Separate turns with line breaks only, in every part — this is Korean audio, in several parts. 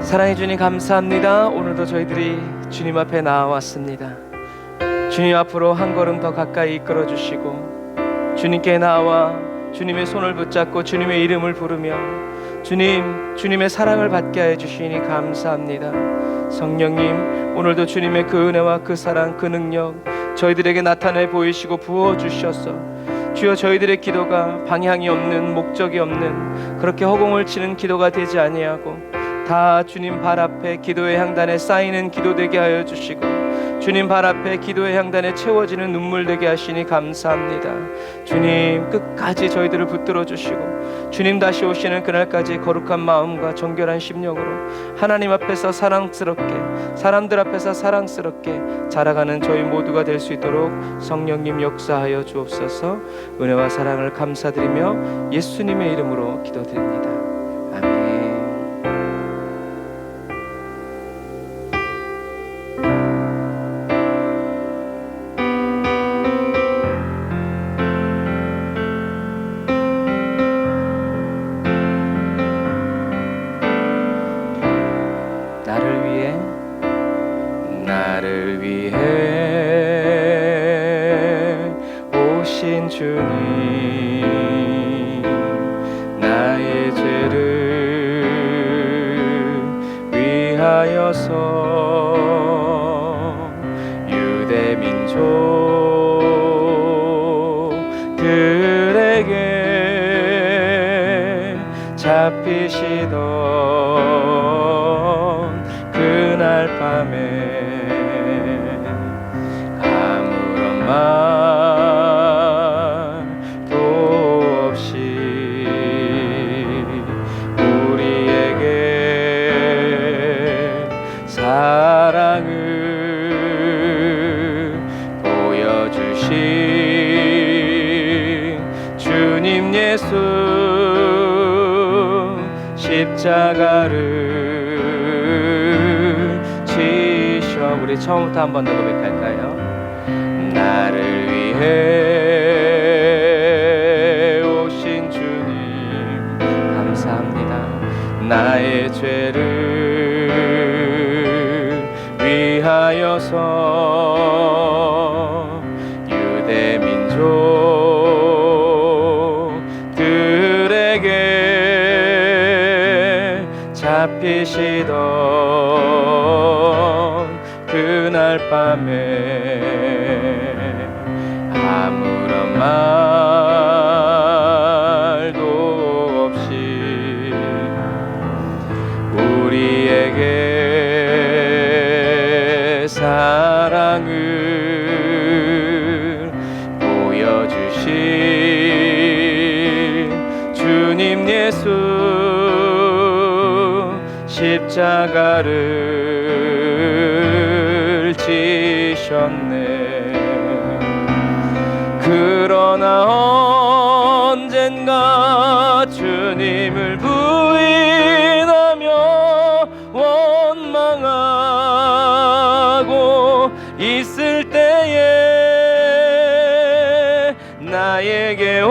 사랑해 주님 감사합니다. 오늘도 저희들이 주님 앞에 나와왔습니다. 주님 앞으로 한 걸음 더 가까이 이끌어 주시고 주님께 나와 주님의 손을 붙잡고 주님의 이름을 부르며 주님의 사랑을 받게 해 주시니 감사합니다. 성령님, 오늘도 주님의 그 은혜와 그 사랑, 그 능력 저희들에게 나타내 보이시고 부어 주셔서 주여 저희들의 기도가 방향이 없는, 목적이 없는 그렇게 허공을 치는 기도가 되지 아니하고 다 주님 발 앞에 기도의 향단에 쌓이는 기도 되게 하여 주시고 주님 발 앞에 기도의 향단에 채워지는 눈물 되게 하시니 감사합니다. 주님 끝까지 저희들을 붙들어 주시고 주님 다시 오시는 그날까지 거룩한 마음과 정결한 심령으로 하나님 앞에서 사랑스럽게, 사람들 앞에서 사랑스럽게 자라가는 저희 모두가 될 수 있도록 성령님 역사하여 주옵소서. 은혜와 사랑을 감사드리며 예수님의 이름으로 기도드립니다. 아멘. 나를 위해 오신 주님, 나의 죄를 위하여서 유대 민족들에게 잡히시던 그날 밤에 말도 없이 우리에게 사랑을 보여주신 주님 예수 십자가를 지셔. 우리 처음부터 한 번 더 고백할까요? 나를 위해 오신 주님 감사합니다. 나의 죄를 위하여서 유대 민족들에게 잡히시던 그날 밤에 아무런 말도 없이 우리에게 사랑을 보여주신 주님 예수 십자가를 지셨네. 그러나 언젠가 주님을 부인하며 원망하고 있을 때에 나에게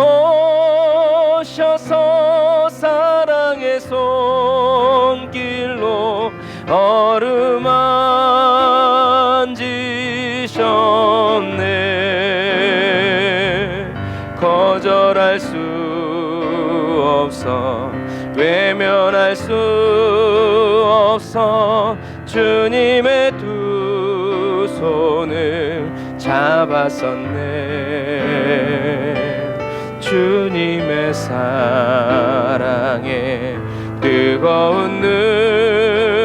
오셔서 사랑의 손길로 어루만지셨네. 거절할 수 없어, 외면할 수 없어 주님의 두 손을 잡았었네. 주님의 사랑에 뜨거운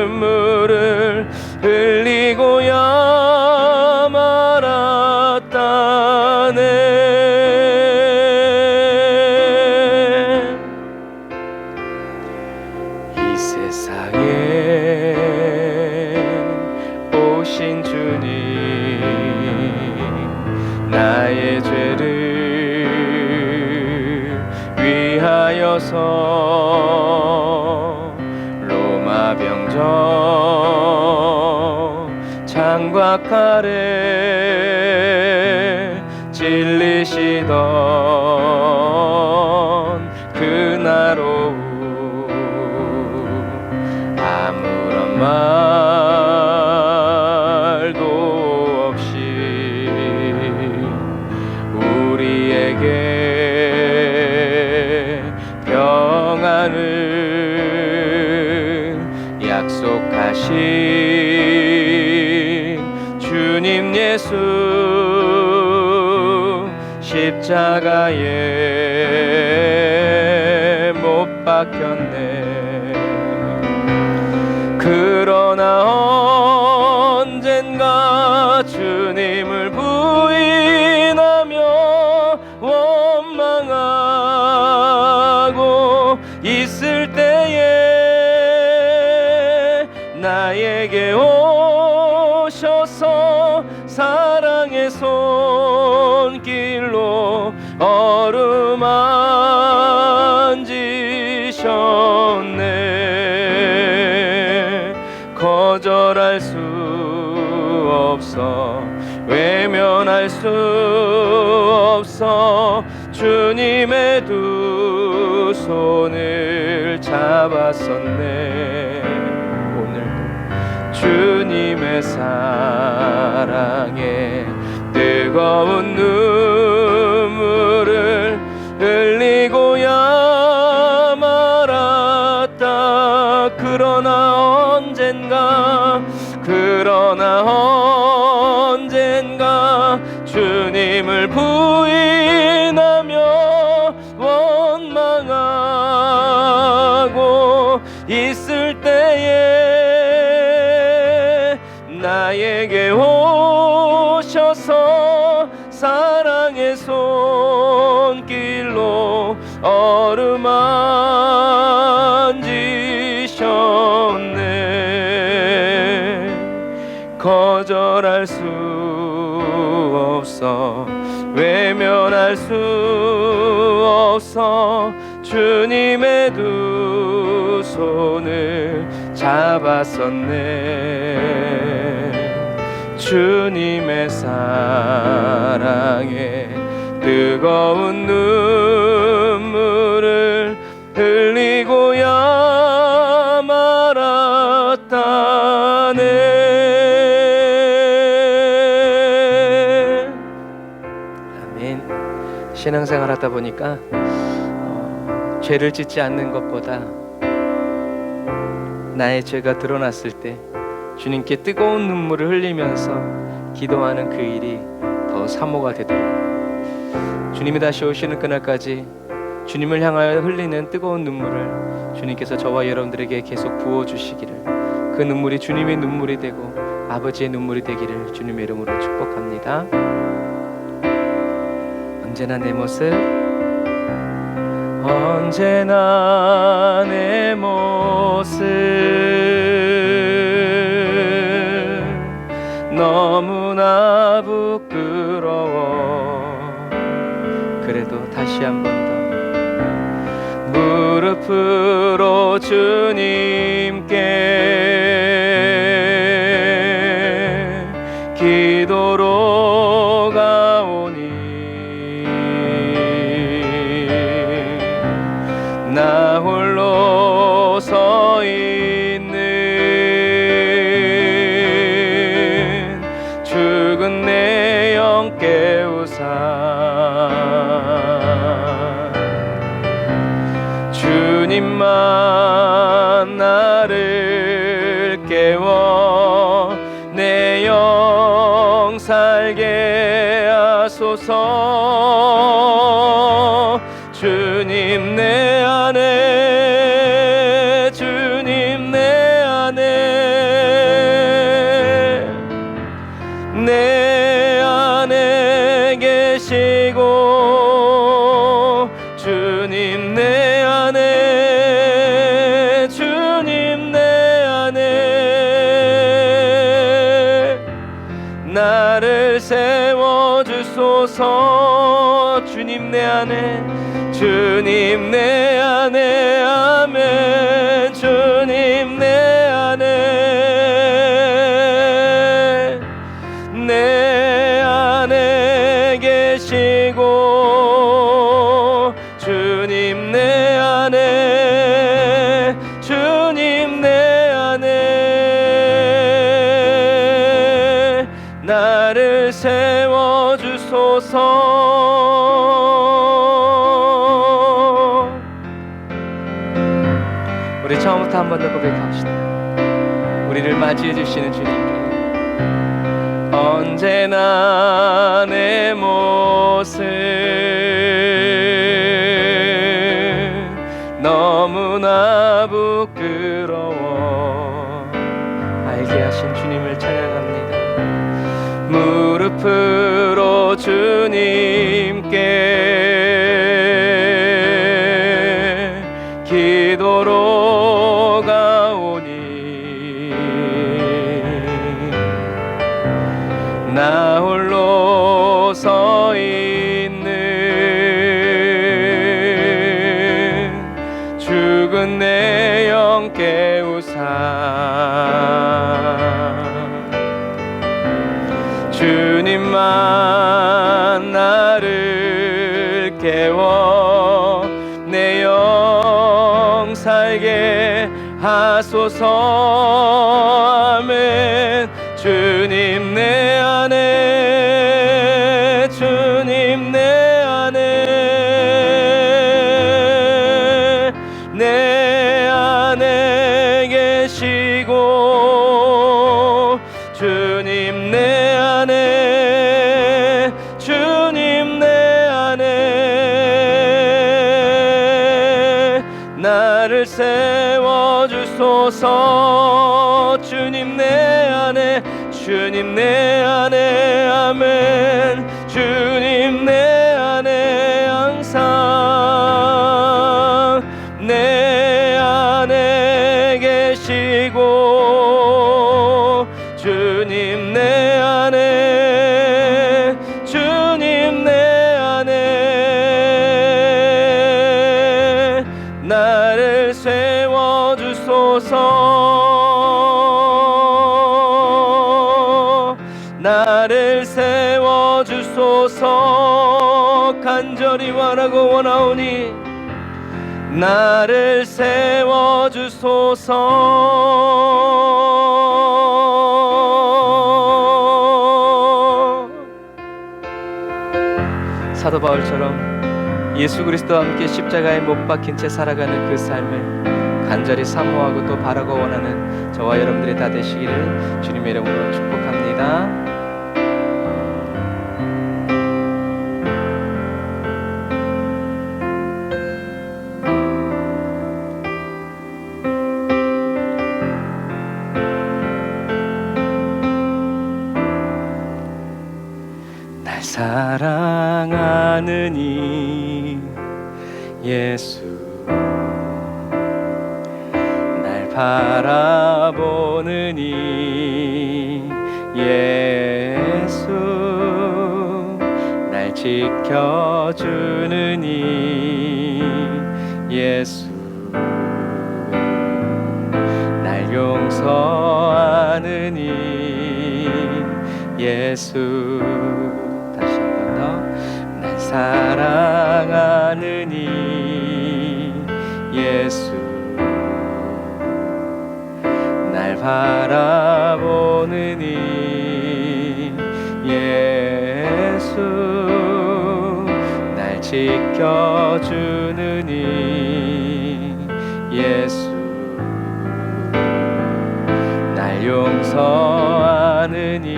눈물을 흘리고야 말았다네. 이 세상에 오신 주님, 나의 죄를 위하여서 로마 병정 장막 아래 찔리시던 그날 오후 아무런 나는 약속하신 주님 예수 십자가에 못 박혔네. 그러나 언젠가 주님을 부인하며 원망하고 있을 때에 나에게 오셔서 사랑의 손길로 어루만지셨네. 거절할 수 없어 외면할 수 없어 주님의 두 손을 잡았었네. 오늘도 주님의 사랑에 뜨거운 눈물을 흘리고야 말았다. 그러나 언젠가 주님을 부인하며 원망하고 있을 때에 나에게 오셔서 사랑의 손길로 어루만지셨네. 거절할 수 없어 외면할 수 없어 주님의 두 손을 잡았었네. 주님의 사랑에 뜨거운 눈물을 흘리고야 말았다네. 아멘. 신앙생활 하다 보니까 죄를 짓지 않는 것보다 나의 죄가 드러났을 때 주님께 뜨거운 눈물을 흘리면서 기도하는 그 일이 더 사모가 되더라고요. 주님이 다시 오시는 그날까지 주님을 향하여 흘리는 뜨거운 눈물을 주님께서 저와 여러분들에게 계속 부어주시기를, 그 눈물이 주님의 눈물이 되고 아버지의 눈물이 되기를 주님의 이름으로 축복합니다. 언제나 내 모습, 언제나 내 모습 너무나 부끄러워. 그래도 다시 한 번 더 무릎으로 주님께 기도로 가오니 나 홀로 서 있는 죽은 내 영 깨우사 주님만 나를 깨워 내 영 살게 하소서. 주님 내 안에, 주님 내 안에, 내 안에 계시고 주님 내 안에, 주님 내 안에 나를 세워주소서. 주님 내 안에, 주님 내 안에, 아멘. 주님 내 안에, 내 안에 계시고 주님 내 안에, 주님 내 안에 나를 세워주소서. 우리 처음부터 한 번 더 고백합시다. 우리를 맞이해 주시는 주님께 언제나 내 모습 너무나 부끄러워 알게 하신 주님을 찬양합니다. 무릎으로 주님께 기도로 가오니 나 홀로 서 있는 죽은 내 영 깨우사 주님만 나를 깨워 내 영 살게 하소서. 아멘. 주님 내 안에 주님 내 안에 내 안에 계시고 주님 내 안에 주님 내 안에 나를 세워주소서. 주님 내 안에 주님 내 안에 아멘. 주님 내 안에 항상 내 안에 계시고 주님 내 안에 주님 내 안에 나를 세워주소서. 나를 세워주소서. 간절히 원하오니 나를 세워주소서. 사도 바울처럼 예수 그리스도와 함께 십자가에 못 박힌 채 살아가는 그 삶을 간절히 사모하고 또 바라고 원하는 저와 여러분들이 다 되시기를 주님의 이름으로 축복합니다. 날 사랑하는 이 예수 날 바라보는 이 예수 날 지켜주는 이 예수 날 용서하는 이 예수 다시 한 번 더 날 사랑하는 이 예수 날 바라보는 이 예수 날 지켜주는 이 예수 날 용서하는 이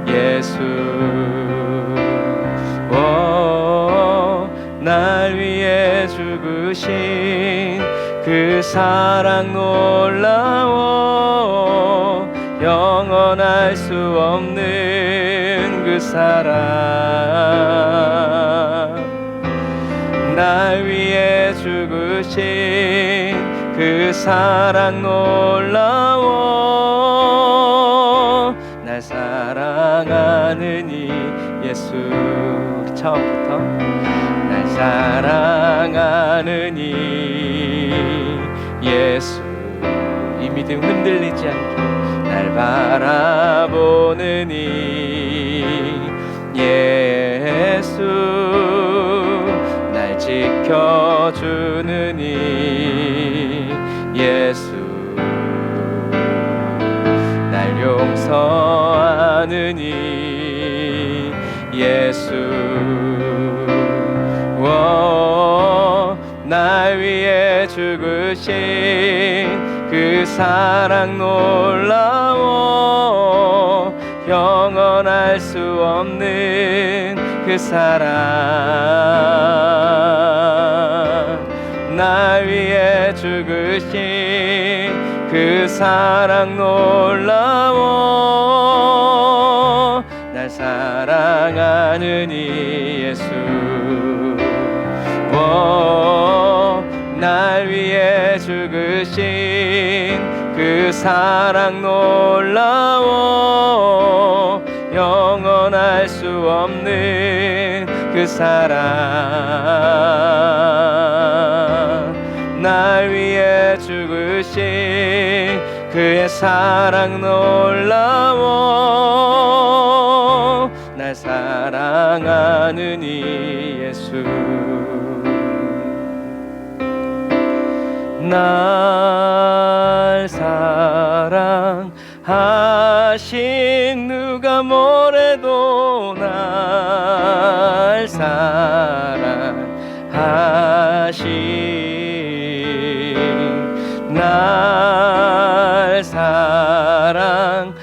예수 날 위해 죽으신 그 사랑 놀라워 영원할 수 없는 그 사랑 날 위해 죽으신 그 사랑 놀라워 날 사랑하는 이 예수 우리 처음부터 날 사랑하는 이 예수 이 믿음 흔들리지 않게 날 바라보는 이 예수 날 지켜주는 이 예수 날 용서하는 이 예수 날 위해 죽으신 그 사랑 놀라워 영원할 수 없는 그 사랑 날 위해 죽으신 그 사랑 놀라워 날 사랑하는 이 예수 날 위해 죽으신 그 사랑 놀라워 영원할 수 없는 그 사랑 날 위해 죽으신 그의 사랑 놀라워 날 사랑하는 이 예수 날 사랑하신 누가 뭐래도 날 사랑하신 날 사랑하심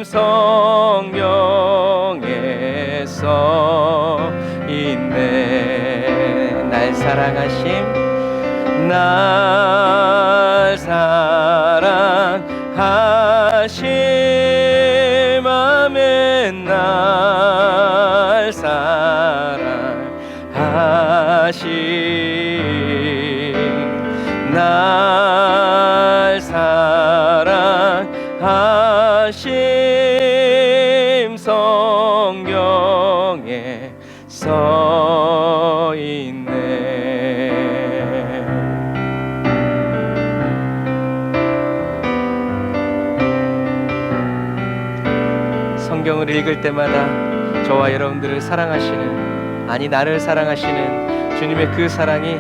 성경에 써 있네 날 사랑하심 날 사랑하심 아멘 날 사랑하심 날 사랑하심 성경에 써 있네 성경을 읽을 때마다 저와 여러분들을 사랑하시는 아니 나를 사랑하시는 주님의 그 사랑이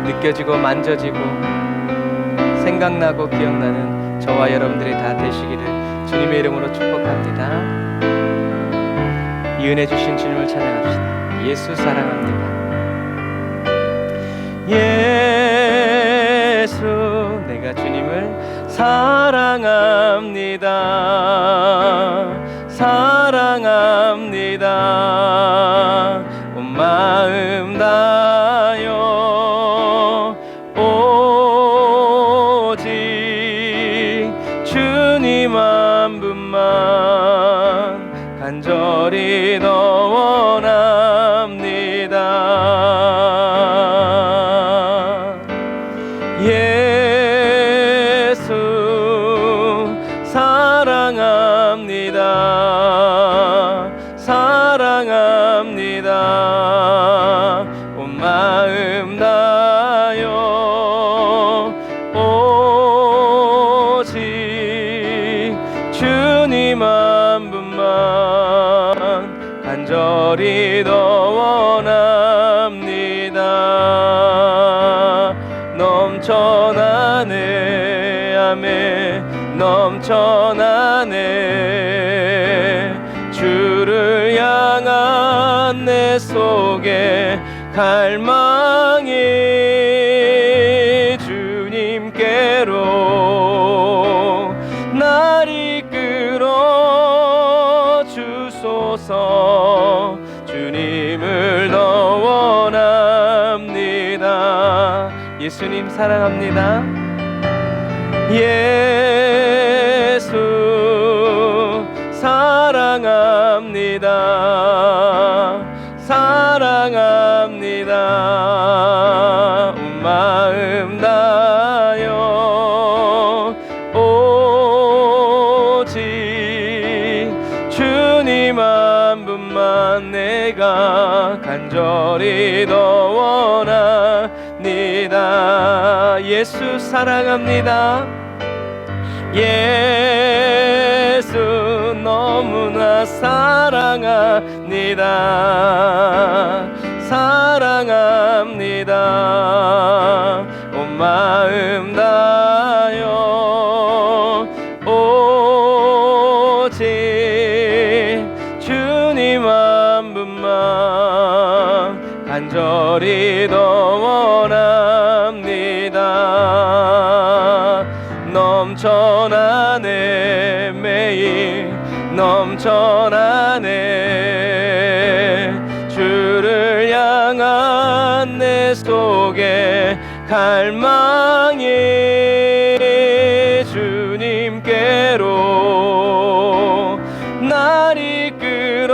느껴지고 만져지고 생각나고 기억나는 저와 여러분들이 다 되시기를 주님의 이름으로 축복합니다. 이 은혜 주신 주님을 찬양합시다. 예수 사랑합니다. 예수 내가 주님을 사랑합니다. 사랑합니다. 온 마음 다여 오직 주님 한 분만 간절히 더 원합니다. 예수 사랑합니다. 사랑합니다. 온 마음 다여 오직 주님 한 분만 간절히 더 원합니다. 넘쳐나네 아멘 넘쳐나네 주를 향한 내 속에 갈망이 주님께로 날 이끌어 주소서. 주님을 더 원합니다. 예수님 사랑합니다. 예수 사랑합니다. 사랑합니다. 온 마음 다여 오직 주님 한 분만 내가 간절히 더 원합니다. 예수 사랑합니다. 예수 너무나 사랑합니다. 사랑합니다. 온 마음 다여 오직 주님 한 분만 간절히 더 원합니다. 넘쳐나네 매일 넘쳐나네 주를 향한 내 속에 갈망이 주님께로 날 이끌어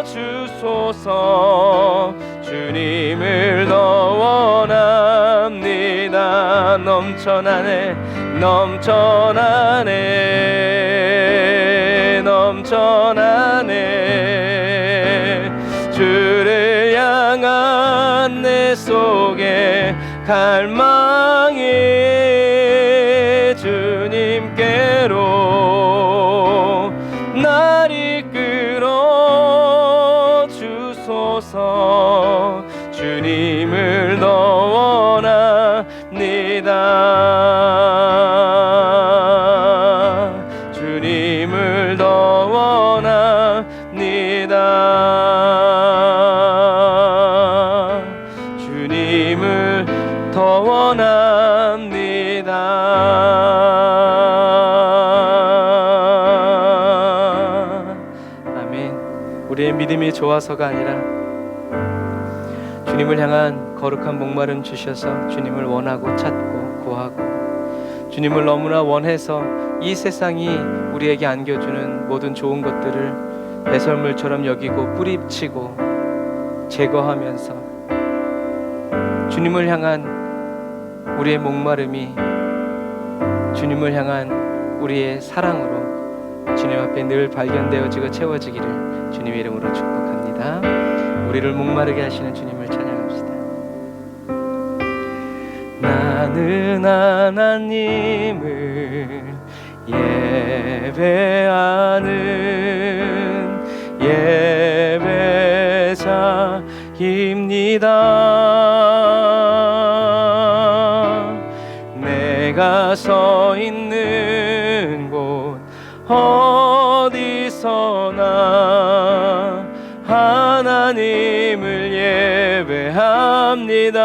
주소서. 주님을 더 원합니다. 넘쳐나네 넘쳐나네 넘쳐나네 주를 향한 내 속에 갈망이 주님께로 날 이끌어 주소서. 주님을 더 원합니다. 주님을 더 원합니다. 주님을 더 원합니다. 아멘. 우리의 믿음이 좋아서가 아니라 주님을 향한 거룩한 목마름 주셔서 주님을 원하고 찾고 구하고 주님을 너무나 원해서 이 세상이 우리에게 안겨주는 모든 좋은 것들을 배설물처럼 여기고 뿌리치고 제거하면서 주님을 향한 우리의 목마름이 주님을 향한 우리의 사랑으로 주님 앞에 늘 발견되어지고 채워지기를 주님의 이름으로 축복합니다. 우리를 목마르게 하시는 주님을 찬양합시다. 나는 하나님을 예배하는 예배자입니다. 내가 서 있는 곳 어디서나 하나님을 예배합니다.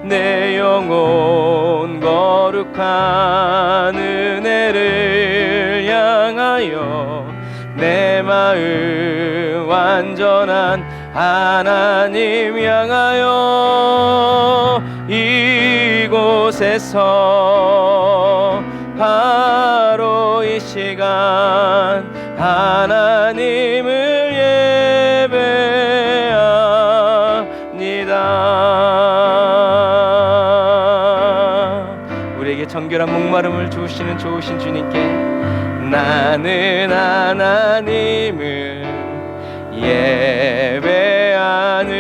내 영혼 거룩한 은혜를 향하여 내 마음 완전한 하나님 향하여 이곳에서 바로 이 시간 하나님을 예배합니다. 우리에게 정결한 목마름을 주시는 좋으신 주님께 나는 하나님을 예배하는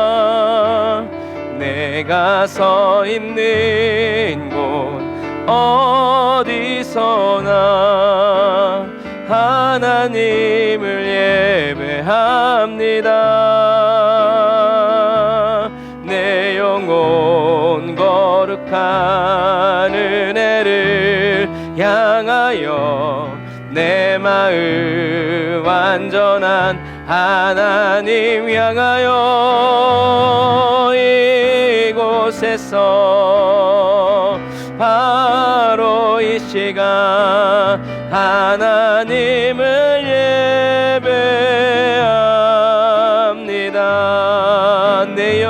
예배자입니다. 내가 서 있는 곳 어디서나 하나님을 예배합니다. 내 영혼 거룩한 은혜를 향하여 내 마음 완전한 하나님 향하여 이곳에서 바로 이 시간 하나님을 예배합니다. 내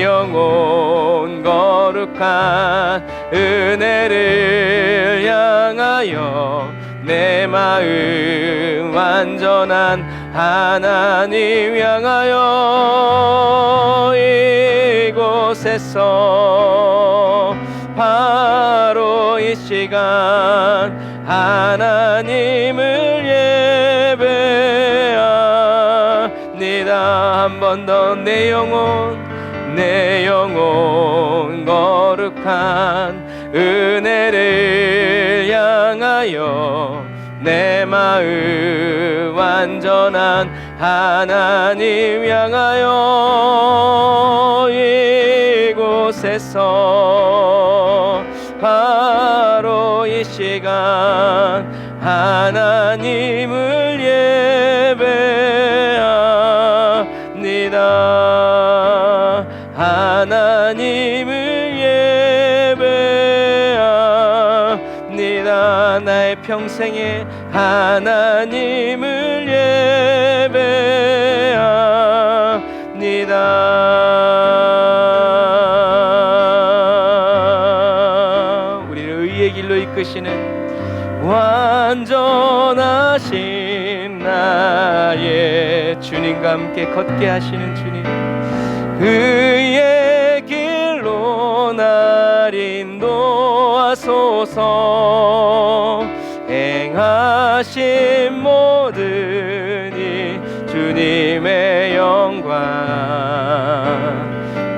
영혼 거룩한 은혜를 향하여 내 마음 완전한 하나님 향하여 이곳에서 바로 이 시간 하나님을 예배합니다. 한 번 더 내 영혼 거룩한 은혜를 향하여 내 마음 완전한 하나님 향하여 이곳에서 이 시간 하나님을 예배합니다. 하나님을 예배합니다. 나의 평생에 하나님을 예배합니다. 우리를 의의 길로 이끄시는 완전하신 나의 주님과 함께 걷게 하시는 주님, 의의 길로 날 인도하소서. 행하신 모든 이 주님의 영광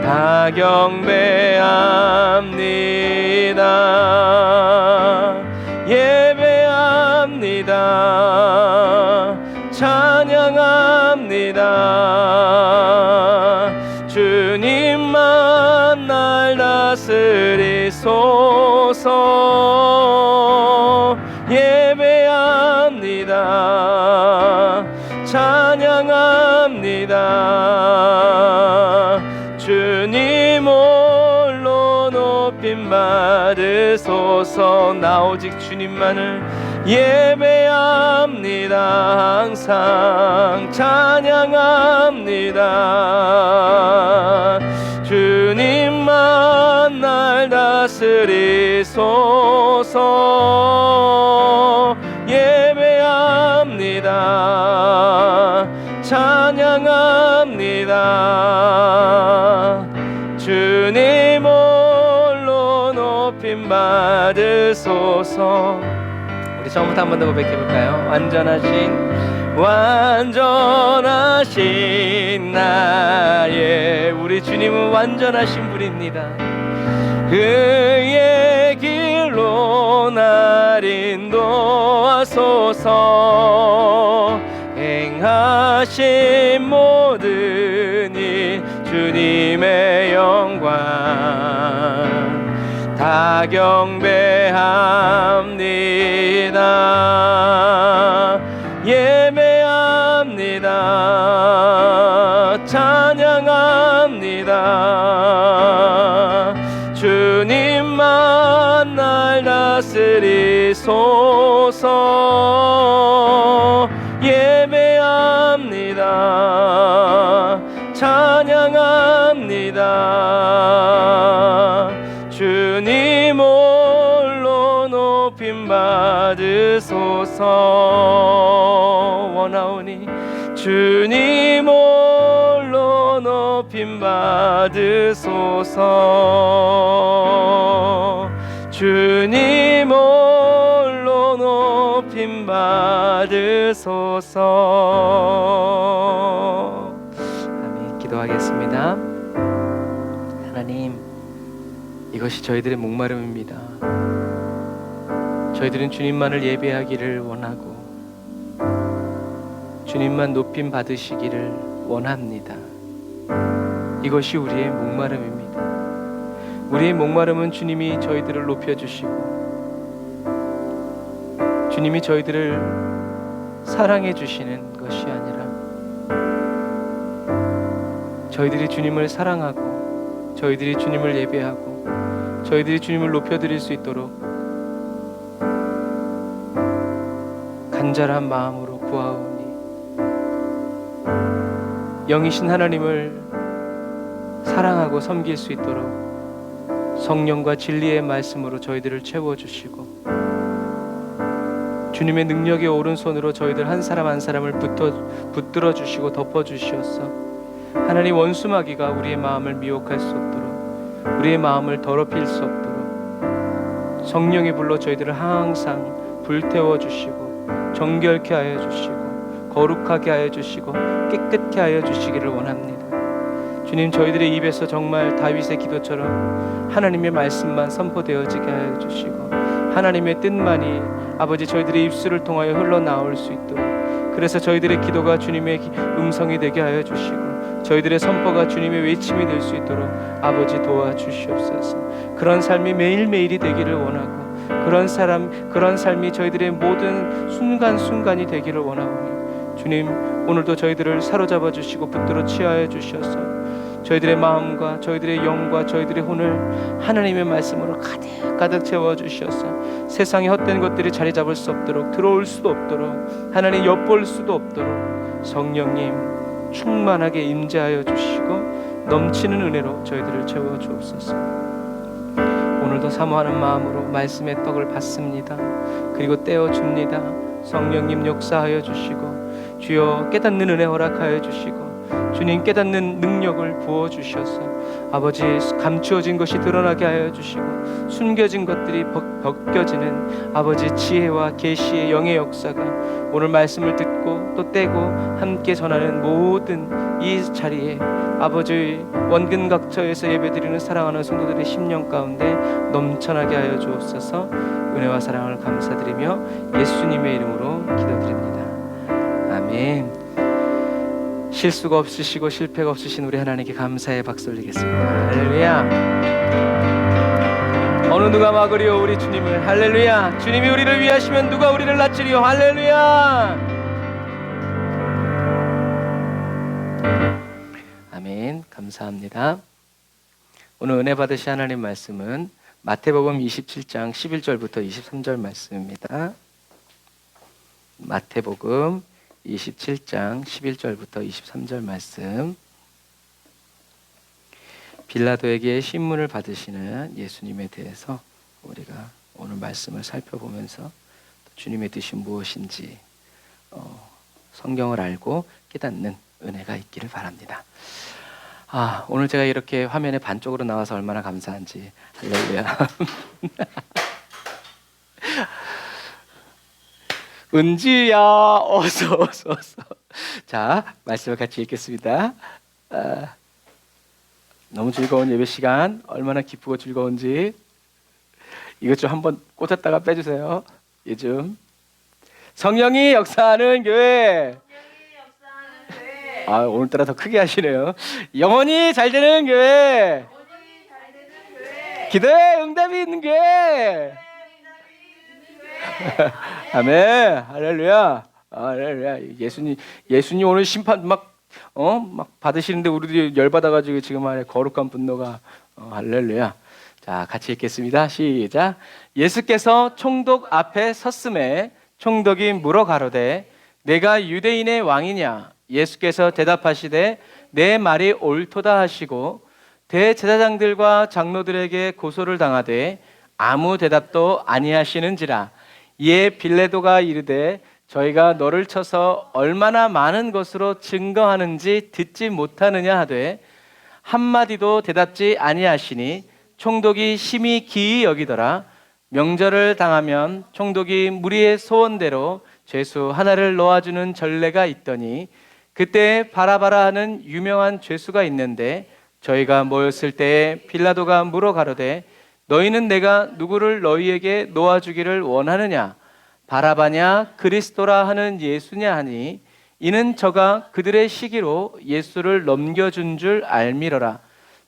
다 경배합니다. 예배합니다. 찬양합니다. 주님만 날 다스리소서. 예배합니다. 찬양합니다. 주님 홀로 높임 받으소서. 나 오직 주님만을 예배합니다. 항상 찬양합니다. 주님만 날 다스리소서. 예배합니다. 찬양합니다. 주님 홀로 높임 받으소서. 우리 처음부터 한 번 더 고백해볼까요? 완전하신 나의 우리 주님은 완전하신 분입니다. 그의 길로 날 인도하소서. 행하신 모든 이 주님의 영광 다 경배합니다. 예배합니다. 찬양합니다. 주님만 날 다스리소서. 예배합니다. 찬양합니다. 주님 홀로 높임 받으소서. 원하오니 주님 홀로 높임 받으소서. 주님 홀로 높임 받으소서. 아멘. 기도하겠습니다. 하나님, 이것이 저희들의 목마름입니다. 저희들은 주님만을 예배하기를 원하고 주님만 높임 받으시기를 원합니다. 이것이 우리의 목마름입니다. 우리의 목마름은 주님이 저희들을 높여주시고 주님이 저희들을 사랑해 주시는 것이 아니라 저희들이 주님을 사랑하고 저희들이 주님을 예배하고 저희들이 주님을 높여드릴 수 있도록 간절한 마음으로 구하오니 영이신 하나님을 사랑하고 섬길 수 있도록 성령과 진리의 말씀으로 저희들을 채워주시고 주님의 능력의 오른손으로 저희들 한 사람 한 사람을 붙들어 주시고 덮어 주시옵소서. 하나님, 원수마귀가 우리의 마음을 미혹할 수 없도록 우리의 마음을 더럽힐 수 없도록 성령의 불로 저희들을 항상 불태워 주시고 정결케 하여 주시고 거룩하게 하여 주시고 깨끗게 하여 주시기를 원합니다. 주님, 저희들의 입에서 정말 다윗의 기도처럼 하나님의 말씀만 선포되어지게 하여 주시고 하나님의 뜻만이 아버지 저희들의 입술을 통하여 흘러나올 수 있도록, 그래서 저희들의 기도가 주님의 음성이 되게 하여 주시고 저희들의 선포가 주님의 외침이 될 수 있도록 아버지 도와주시옵소서. 그런 삶이 매일매일이 되기를 원하고 그런 삶이 저희들의 모든 순간순간이 되기를 원하오니 주님, 오늘도 저희들을 사로잡아 주시고 붙들어 취하여 주셔서 저희들의 마음과 저희들의 영과 저희들의 혼을 하나님의 말씀으로 가득 채워 주셔서 세상의 헛된 것들이 자리 잡을 수 없도록, 들어올 수도 없도록, 하나님 엿볼 수도 없도록 성령님 충만하게 임재하여 주시고 넘치는 은혜로 저희들을 채워 주옵소서. 오늘도 사모하는 마음으로 말씀의 떡을 받습니다. 그리고 떼어 줍니다. 성령님 역사하여 주시고 주여 깨닫는 은혜 허락하여 주시고 주님 깨닫는 능력을 부어주셔서 아버지 감추어진 것이 드러나게 하여 주시고 숨겨진 것들이 벗겨지는 아버지 지혜와 계시의 영의 역사가 오늘 말씀을 듣고 또 떼고 함께 전하는 모든 이 자리에 아버지 원근각처에서 예배드리는 사랑하는 성도들의 심령 가운데 넘쳐나게 하여 주옵소서. 은혜와 사랑을 감사드리며 예수님의 이름으로 기도드립니다. 아멘. 실수가 없으시고 실패가 없으신 우리 하나님께 감사의 박수 올리겠습니다. 할렐루야. 어느 누가 막으리요 우리 주님을. 할렐루야. 주님이 우리를 위하시면 누가 우리를 낮추리요. 할렐루야. 아멘. 감사합니다. 오늘 은혜 받으신 하나님 말씀은 마태복음 27장 11절부터 23절 말씀입니다. 마태복음 27장 11절부터 23절 말씀. 빌라도에게 신문을 받으시는 예수님에 대해서 우리가 오늘 말씀을 살펴보면서 주님의 뜻이 무엇인지 성경을 알고 깨닫는 은혜가 있기를 바랍니다. 오늘 제가 이렇게 화면에 반쪽으로 나와서 얼마나 감사한지. 할렐루야. 은지야 어서. 자, 말씀을 같이 읽겠습니다. 너무 즐거운 예배 시간, 얼마나 기쁘고 즐거운지 이것 좀 한번 꽂았다가 빼주세요. 요즘 성령이 역사하는 교회. 오늘따라 더 크게 하시네요. 영원히 잘 되는 교회. 기도에 응답이 있는 교회. 아멘. 할렐루야. 할렐루야. 예수님 오늘 심판 막 받으시는데 우리도 열받아가지고 지금 안에 거룩한 분노가 할렐루야. 자, 같이 읽겠습니다. 시작. 예수께서 총독 앞에 섰음에 총독이 물어 가로되 내가 유대인의 왕이냐? 예수께서 대답하시되 내 말이 옳도다 하시고 대제사장들과 장로들에게 고소를 당하되 아무 대답도 아니하시는지라. 이에 빌라도가 이르되 저희가 너를 쳐서 얼마나 많은 것으로 증거하는지 듣지 못하느냐 하되 한마디도 대답지 아니하시니 총독이 심히 기이 여기더라. 명절을 당하면 총독이 무리의 소원대로 죄수 하나를 놓아주는 전례가 있더니 그때 바라바라 하는 유명한 죄수가 있는데 저희가 모였을 때에 빌라도가 물어 가로되 너희는 내가 누구를 너희에게 놓아주기를 원하느냐? 바라바냐 그리스도라 하는 예수냐 하니 이는 저가 그들의 시기로 예수를 넘겨준 줄 알미러라.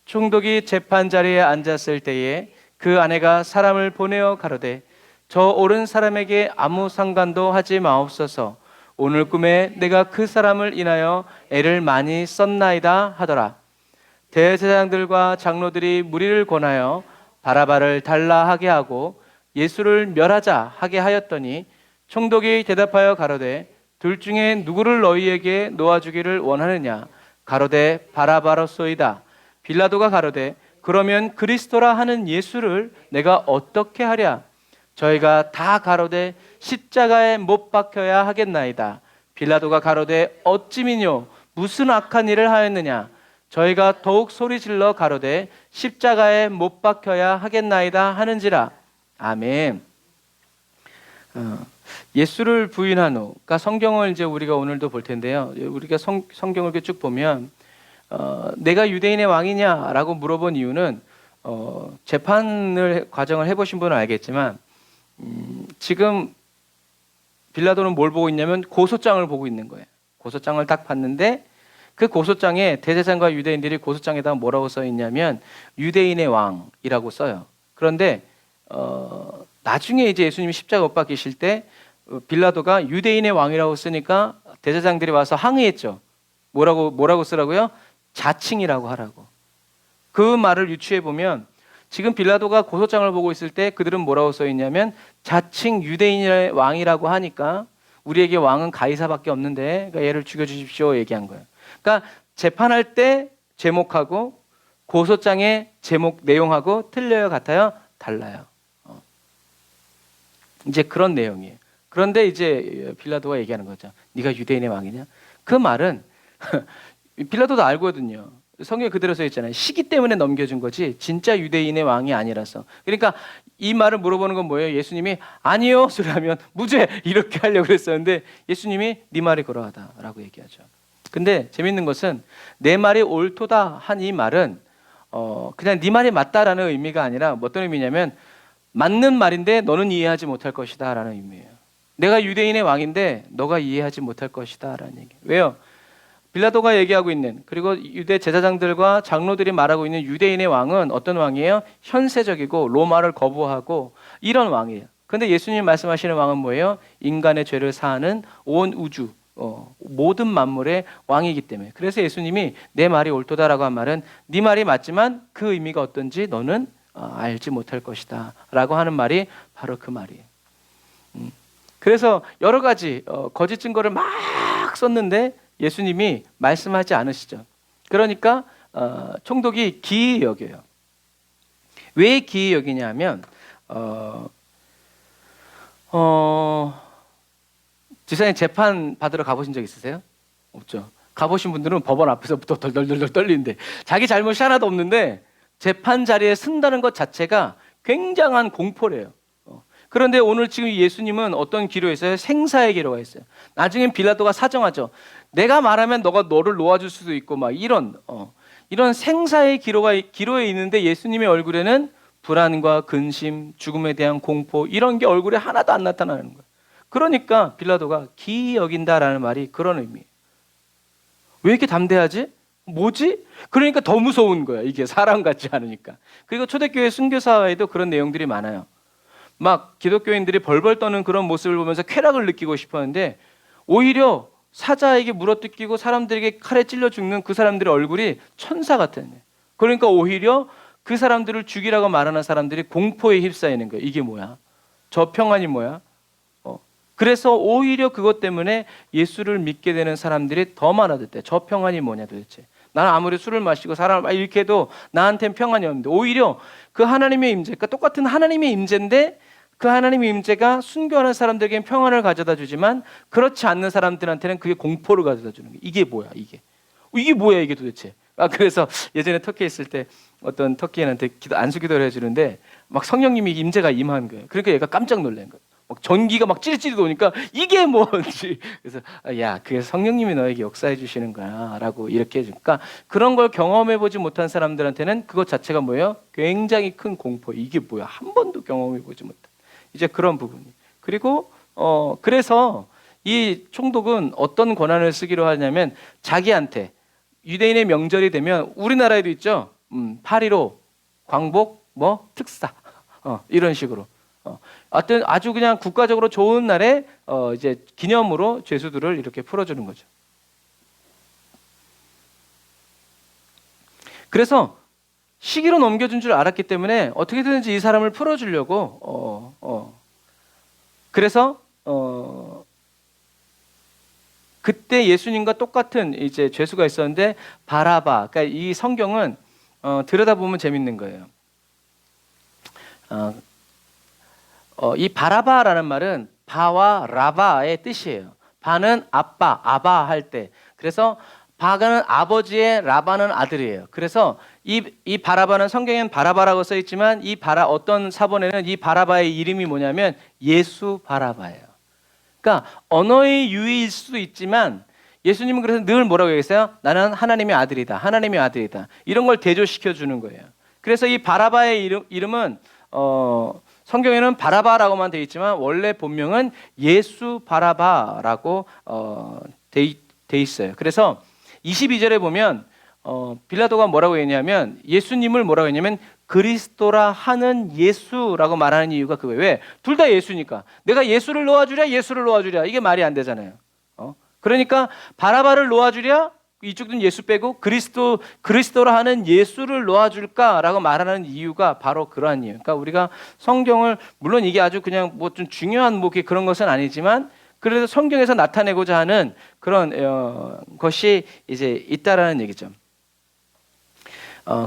총독이 재판 자리에 앉았을 때에 그 아내가 사람을 보내어 가로되 저 옳은 사람에게 아무 상관도 하지 마옵소서. 오늘 꿈에 내가 그 사람을 인하여 애를 많이 썼나이다 하더라. 대제사장들과 장로들이 무리를 권하여 바라바를 달라 하게 하고 예수를 멸하자 하게 하였더니 총독이 대답하여 가로되 둘 중에 누구를 너희에게 놓아주기를 원하느냐? 가로되 바라바로소이다. 빌라도가 가로되 그러면 그리스도라 하는 예수를 내가 어떻게 하랴? 저희가 다 가로되 십자가에 못 박혀야 하겠나이다. 빌라도가 가로되 어찌미뇨 무슨 악한 일을 하였느냐? 저희가 더욱 소리질러 가로되 십자가에 못 박혀야 하겠나이다 하는지라. 아멘. 예수를 부인한 후, 그러니까 성경을 이제 우리가 오늘도 볼 텐데요. 우리가 성경을 이렇게 쭉 보면 내가 유대인의 왕이냐라고 물어본 이유는 재판을 과정을 해보신 분은 알겠지만 지금 빌라도는 뭘 보고 있냐면 고소장을 보고 있는 거예요. 고소장을 딱 봤는데 그 고소장에 대제사장과 유대인들이 고소장에다 뭐라고 써 있냐면 유대인의 왕이라고 써요. 그런데 나중에 이제 예수님이 십자가 못 박히실 때 빌라도가 유대인의 왕이라고 쓰니까 대제사장들이 와서 항의했죠. 뭐라고 쓰라고요? 자칭이라고 하라고. 그 말을 유추해 보면 지금 빌라도가 고소장을 보고 있을 때 그들은 뭐라고 써 있냐면 자칭 유대인의 왕이라고 하니까 우리에게 왕은 가이사밖에 없는데 그러니까 얘를 죽여주십시오 얘기한 거예요. 그러니까 재판할 때 제목하고 고소장의 제목 내용하고 틀려요, 같아요? 달라요. 이제 그런 내용이에요. 그런데 이제 빌라도가 얘기하는 거죠. 네가 유대인의 왕이냐? 그 말은 빌라도도 알거든요. 성경에 그대로 써 있잖아요. 시기 때문에 넘겨준 거지 진짜 유대인의 왕이 아니라서. 그러니까 이 말을 물어보는 건 뭐예요? 예수님이 아니요 소리 하면 무죄 이렇게 하려고 그랬었는데 예수님이 네 말이 그러하다라고 얘기하죠. 근데 재밌는 것은 내 말이 옳도다 한 이 말은 그냥 네 말이 맞다라는 의미가 아니라 어떤 의미냐면 맞는 말인데 너는 이해하지 못할 것이다 라는 의미예요. 내가 유대인의 왕인데 너가 이해하지 못할 것이다 라는 얘기. 왜요? 빌라도가 얘기하고 있는, 그리고 유대 제사장들과 장로들이 말하고 있는 유대인의 왕은 어떤 왕이에요? 현세적이고 로마를 거부하고 이런 왕이에요. 그런데 예수님 말씀하시는 왕은 뭐예요? 인간의 죄를 사하는 온 우주 모든 만물의 왕이기 때문에. 그래서 예수님이 내 말이 옳도다라고 한 말은 네 말이 맞지만 그 의미가 어떤지 너는 알지 못할 것이다 라고 하는 말이 바로 그 말이에요. 그래서 여러 가지 거짓 증거를 막 썼는데 예수님이 말씀하지 않으시죠. 그러니까 총독이 기이 여겨요. 왜 기이 여기냐 하면 지사님 재판 받으러 가보신 적 있으세요? 없죠. 가보신 분들은 법원 앞에서부터 덜덜덜 떨리는데 자기 잘못이 하나도 없는데 재판 자리에 쓴다는 것 자체가 굉장한 공포래요. 그런데 오늘 지금 예수님은 어떤 기로에 있어요? 생사의 기로가 있어요. 나중엔 빌라도가 사정하죠. 내가 말하면 너를 놓아줄 수도 있고 막 이런 생사의 기로에 있는데 예수님의 얼굴에는 불안과 근심, 죽음에 대한 공포 이런 게 얼굴에 하나도 안 나타나는 거예요. 그러니까 빌라도가 기이 여긴다라는 말이 그런 의미예요. 왜 이렇게 담대하지? 뭐지? 그러니까 더 무서운 거야. 이게 사람 같지 않으니까. 그리고 초대교회 순교사회에도 그런 내용들이 많아요. 막 기독교인들이 벌벌 떠는 그런 모습을 보면서 쾌락을 느끼고 싶었는데 오히려 사자에게 물어뜯기고 사람들에게 칼에 찔려 죽는 그 사람들의 얼굴이 천사 같은 거예요. 그러니까 오히려 그 사람들을 죽이라고 말하는 사람들이 공포에 휩싸이는 거예요. 이게 뭐야? 저 평안이 뭐야? 그래서 오히려 그것 때문에 예수를 믿게 되는 사람들이 더 많아졌대. 저 평안이 뭐냐 도대체. 나는 아무리 술을 마시고 사람을 막 이렇게 해도 나한테는 평안이 없는데 오히려 그 하나님의 임재가 똑같은 하나님의 임재인데 그 하나님의 임재가 순교하는 사람들에게는 평안을 가져다 주지만 그렇지 않는 사람들한테는 그게 공포를 가져다 주는 거예요. 이게 뭐야 이게 뭐야 이게 도대체. 그래서 예전에 터키에 있을 때 어떤 터키인한테 안수기도를 해주는데 막 성령님이 임재가 임한 거예요. 그러니까 얘가 깜짝 놀란 거예요. 막 전기가 막 찌릿찌릿 오니까 이게 뭔지. 그래서 야 그게 성령님이 너에게 역사해 주시는 거야 라고 이렇게 해주니까 그런 걸 경험해 보지 못한 사람들한테는 그것 자체가 뭐예요? 굉장히 큰 공포. 이게 뭐야 한 번도 경험해 보지 못한 이제 그런 부분이. 그리고 그래서 이 총독은 어떤 권한을 쓰기로 하냐면 자기한테 유대인의 명절이 되면 우리나라에도 있죠. 8.15 광복 특사 이런 식으로 어떤 아주 그냥 국가적으로 좋은 날에 이제 기념으로 죄수들을 이렇게 풀어주는 거죠. 그래서 시기로 넘겨준 줄 알았기 때문에 어떻게든지 이 사람을 풀어주려고 그래서 그때 예수님과 똑같은 이제 죄수가 있었는데 바라바. 그러니까 이 성경은 들여다보면 재밌는 거예요. 이 바라바라는 말은 바와 라바의 뜻이에요. 바는 아빠, 아바 할 때. 그래서 바가는 아버지의, 라바는 아들이에요. 그래서 이 바라바는 성경에는 바라바라고 써 있지만 어떤 사본에는 이 바라바의 이름이 뭐냐면 예수 바라바예요. 그러니까 언어의 유의일 수도 있지만 예수님은 그래서 늘 뭐라고 얘기했어요? 나는 하나님의 아들이다. 하나님의 아들이다. 이런 걸 대조시켜 주는 거예요. 그래서 이 바라바의 이름은 성경에는 바라바라고만 되어 있지만 원래 본명은 예수 바라바라고 돼 있어요. 그래서 22절에 보면 빌라도가 뭐라고 했냐면 예수님을 뭐라고 했냐면 그리스도라 하는 예수라고 말하는 이유가 그거예요. 왜? 둘 다 예수니까. 내가 예수를 놓아주랴 예수를 놓아주랴 이게 말이 안 되잖아요. 그러니까 바라바를 놓아주랴 이쪽은 예수 빼고 그리스도라 하는 예수를 놓아줄까라고 말하는 이유가 바로 그러한 이유. 그러니까 우리가 성경을 물론 이게 아주 그냥 뭐 좀 중요한 그런 것은 아니지만 그래도 성경에서 나타내고자 하는 그런 것이 이제 있다라는 얘기죠.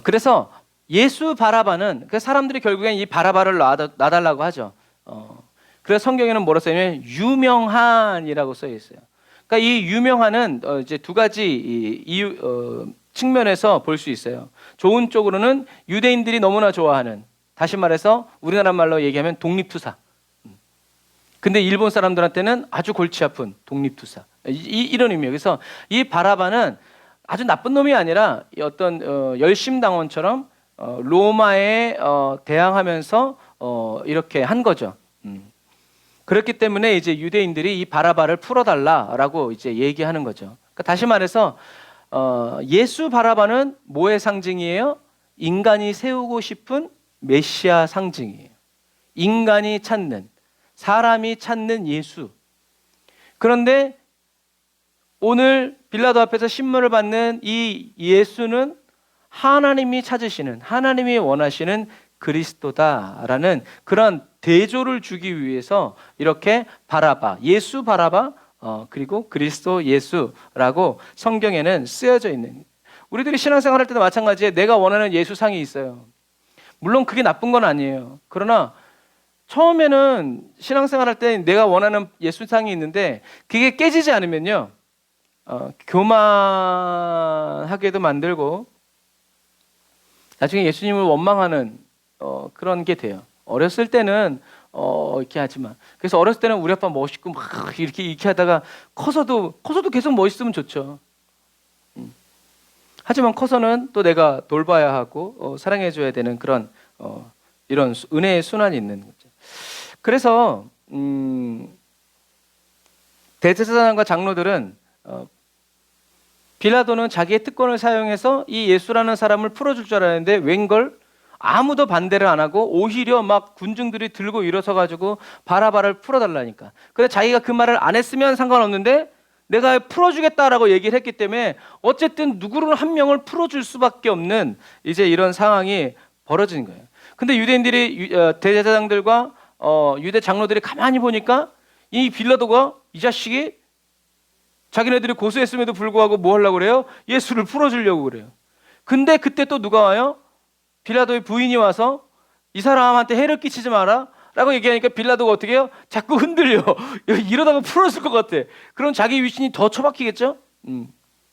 그래서 예수 바라바는 그 사람들이 결국엔 이 바라바를 놔달라고 하죠. 그래서 성경에는 뭐라 써있냐면 유명한이라고 써 있어요. 그러니까 이 유명한은 이제 두 가지 측면에서 볼 수 있어요. 좋은 쪽으로는 유대인들이 너무나 좋아하는, 다시 말해서 우리나라 말로 얘기하면 독립투사. 근데 일본 사람들한테는 아주 골치 아픈 독립투사. 이런 의미예요. 그래서 이 바라바는 아주 나쁜 놈이 아니라 어떤 열심당원처럼 로마에 대항하면서 이렇게 한 거죠. 그렇기 때문에 이제 유대인들이 이 바라바를 풀어달라라고 이제 얘기하는 거죠. 그러니까 다시 말해서 예수 바라바는 뭐의 상징이에요? 인간이 세우고 싶은 메시아 상징이에요. 인간이 찾는, 사람이 찾는 예수. 그런데 오늘 빌라도 앞에서 신문을 받는 이 예수는 하나님이 찾으시는, 하나님이 원하시는 그리스도다라는 그런 대조를 주기 위해서 이렇게 바라바, 예수 바라바, 그리고 그리스도 예수라고 성경에는 쓰여져 있는. 우리들이 신앙생활 할 때도 마찬가지에 내가 원하는 예수상이 있어요. 물론 그게 나쁜 건 아니에요. 그러나 처음에는 신앙생활 할 때 내가 원하는 예수상이 있는데 그게 깨지지 않으면요, 교만하게도 만들고 나중에 예수님을 원망하는 그런 게 돼요. 어렸을 때는 이렇게 하지만, 그래서 어렸을 때는 우리 아빠 멋있고 막 이렇게 하다가 커서도 계속 멋있으면 좋죠. 하지만 커서는 또 내가 돌봐야 하고 사랑해줘야 되는 그런 이런 은혜의 순환이 있는 거죠. 그래서 대제사장과 장로들은 빌라도는 자기의 특권을 사용해서 이 예수라는 사람을 풀어줄 줄 알았는데 웬걸 아무도 반대를 안 하고 오히려 막 군중들이 들고 일어서 가지고 바라바를 풀어달라니까. 근데 자기가 그 말을 안 했으면 상관없는데 내가 풀어주겠다라고 얘기를 했기 때문에 어쨌든 누구를 한 명을 풀어줄 수밖에 없는 이제 이런 상황이 벌어진 거예요. 근데 유대인들이 대제사장들과 유대 장로들이 가만히 보니까 이 빌라도가 이 자식이 자기네들이 고소했음에도 불구하고 뭐 하려고 그래요? 예수를 풀어주려고 그래요. 근데 그때 또 누가 와요? 빌라도의 부인이 와서 이 사람한테 해를 끼치지 마라 라고 얘기하니까 빌라도가 어떻게 해요? 자꾸 흔들려. 이러다가 풀어줄 것 같아. 그럼 자기 위신이 더 처박히겠죠?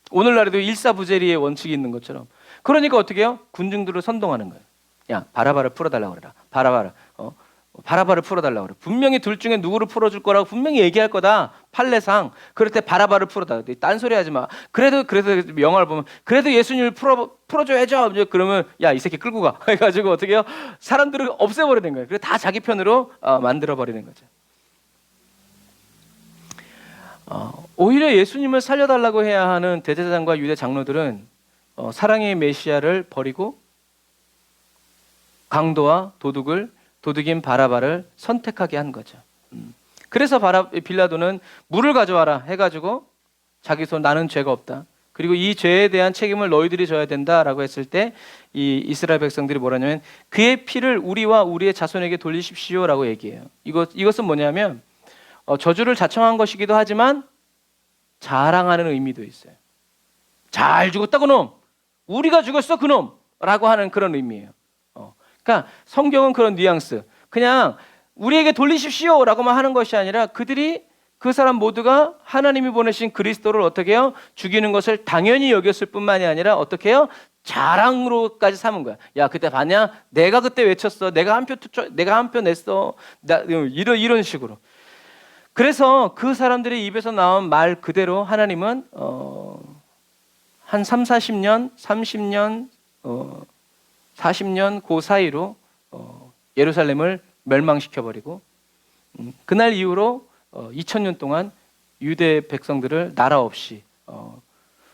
오늘날에도 일사부재리의 원칙이 있는 것처럼. 그러니까 어떻게 해요? 군중들을 선동하는 거예요. 야, 바라바를 풀어달라고 그래라. 바라바를 풀어달라고 그래. 분명히 둘 중에 누구를 풀어줄 거라고 분명히 얘기할 거다. 판례상. 그럴 때 바라바를 풀어달라. 딴소리 하지 마. 그래도 영화를 보면 그래도 예수님을 풀어줘야죠. 그러면 야, 이 새끼 끌고 가. 해가지고 어떻게 해요? 사람들을 없애버리는 거예요. 그래서 다 자기 편으로 만들어버리는 거죠. 오히려 예수님을 살려달라고 해야 하는 대제사장과 유대 장로들은 사랑의 메시아를 버리고 강도와 도둑인 바라바를 선택하게 한 거죠. 그래서 빌라도는 물을 가져와라 해가지고 자기 손 나는 죄가 없다. 그리고 이 죄에 대한 책임을 너희들이 져야 된다라고 했을 때 이 이스라엘 백성들이 뭐라냐면 그의 피를 우리와 우리의 자손에게 돌리십시오라고 얘기해요. 이것은 뭐냐면 저주를 자청한 것이기도 하지만 자랑하는 의미도 있어요. 잘 죽었다 그놈, 우리가 죽었어 그놈라고 하는 그런 의미예요. 그러니까 성경은 그런 뉘앙스, 그냥 우리에게 돌리십시오라고만 하는 것이 아니라 그들이 그 사람 모두가 하나님이 보내신 그리스도를 어떻게 해요? 죽이는 것을 당연히 여겼을 뿐만이 아니라 어떻게 해요? 자랑으로까지 삼은 거야. 야, 그때 봤냐? 내가 그때 외쳤어. 내가 한 표 냈어. 이런 식으로. 그래서 그 사람들의 입에서 나온 말 그대로 하나님은 한 30년, 30년, 40년 그 사이로 예루살렘을 멸망시켜버리고 그날 이후로 2000년 동안 유대 백성들을 나라 없이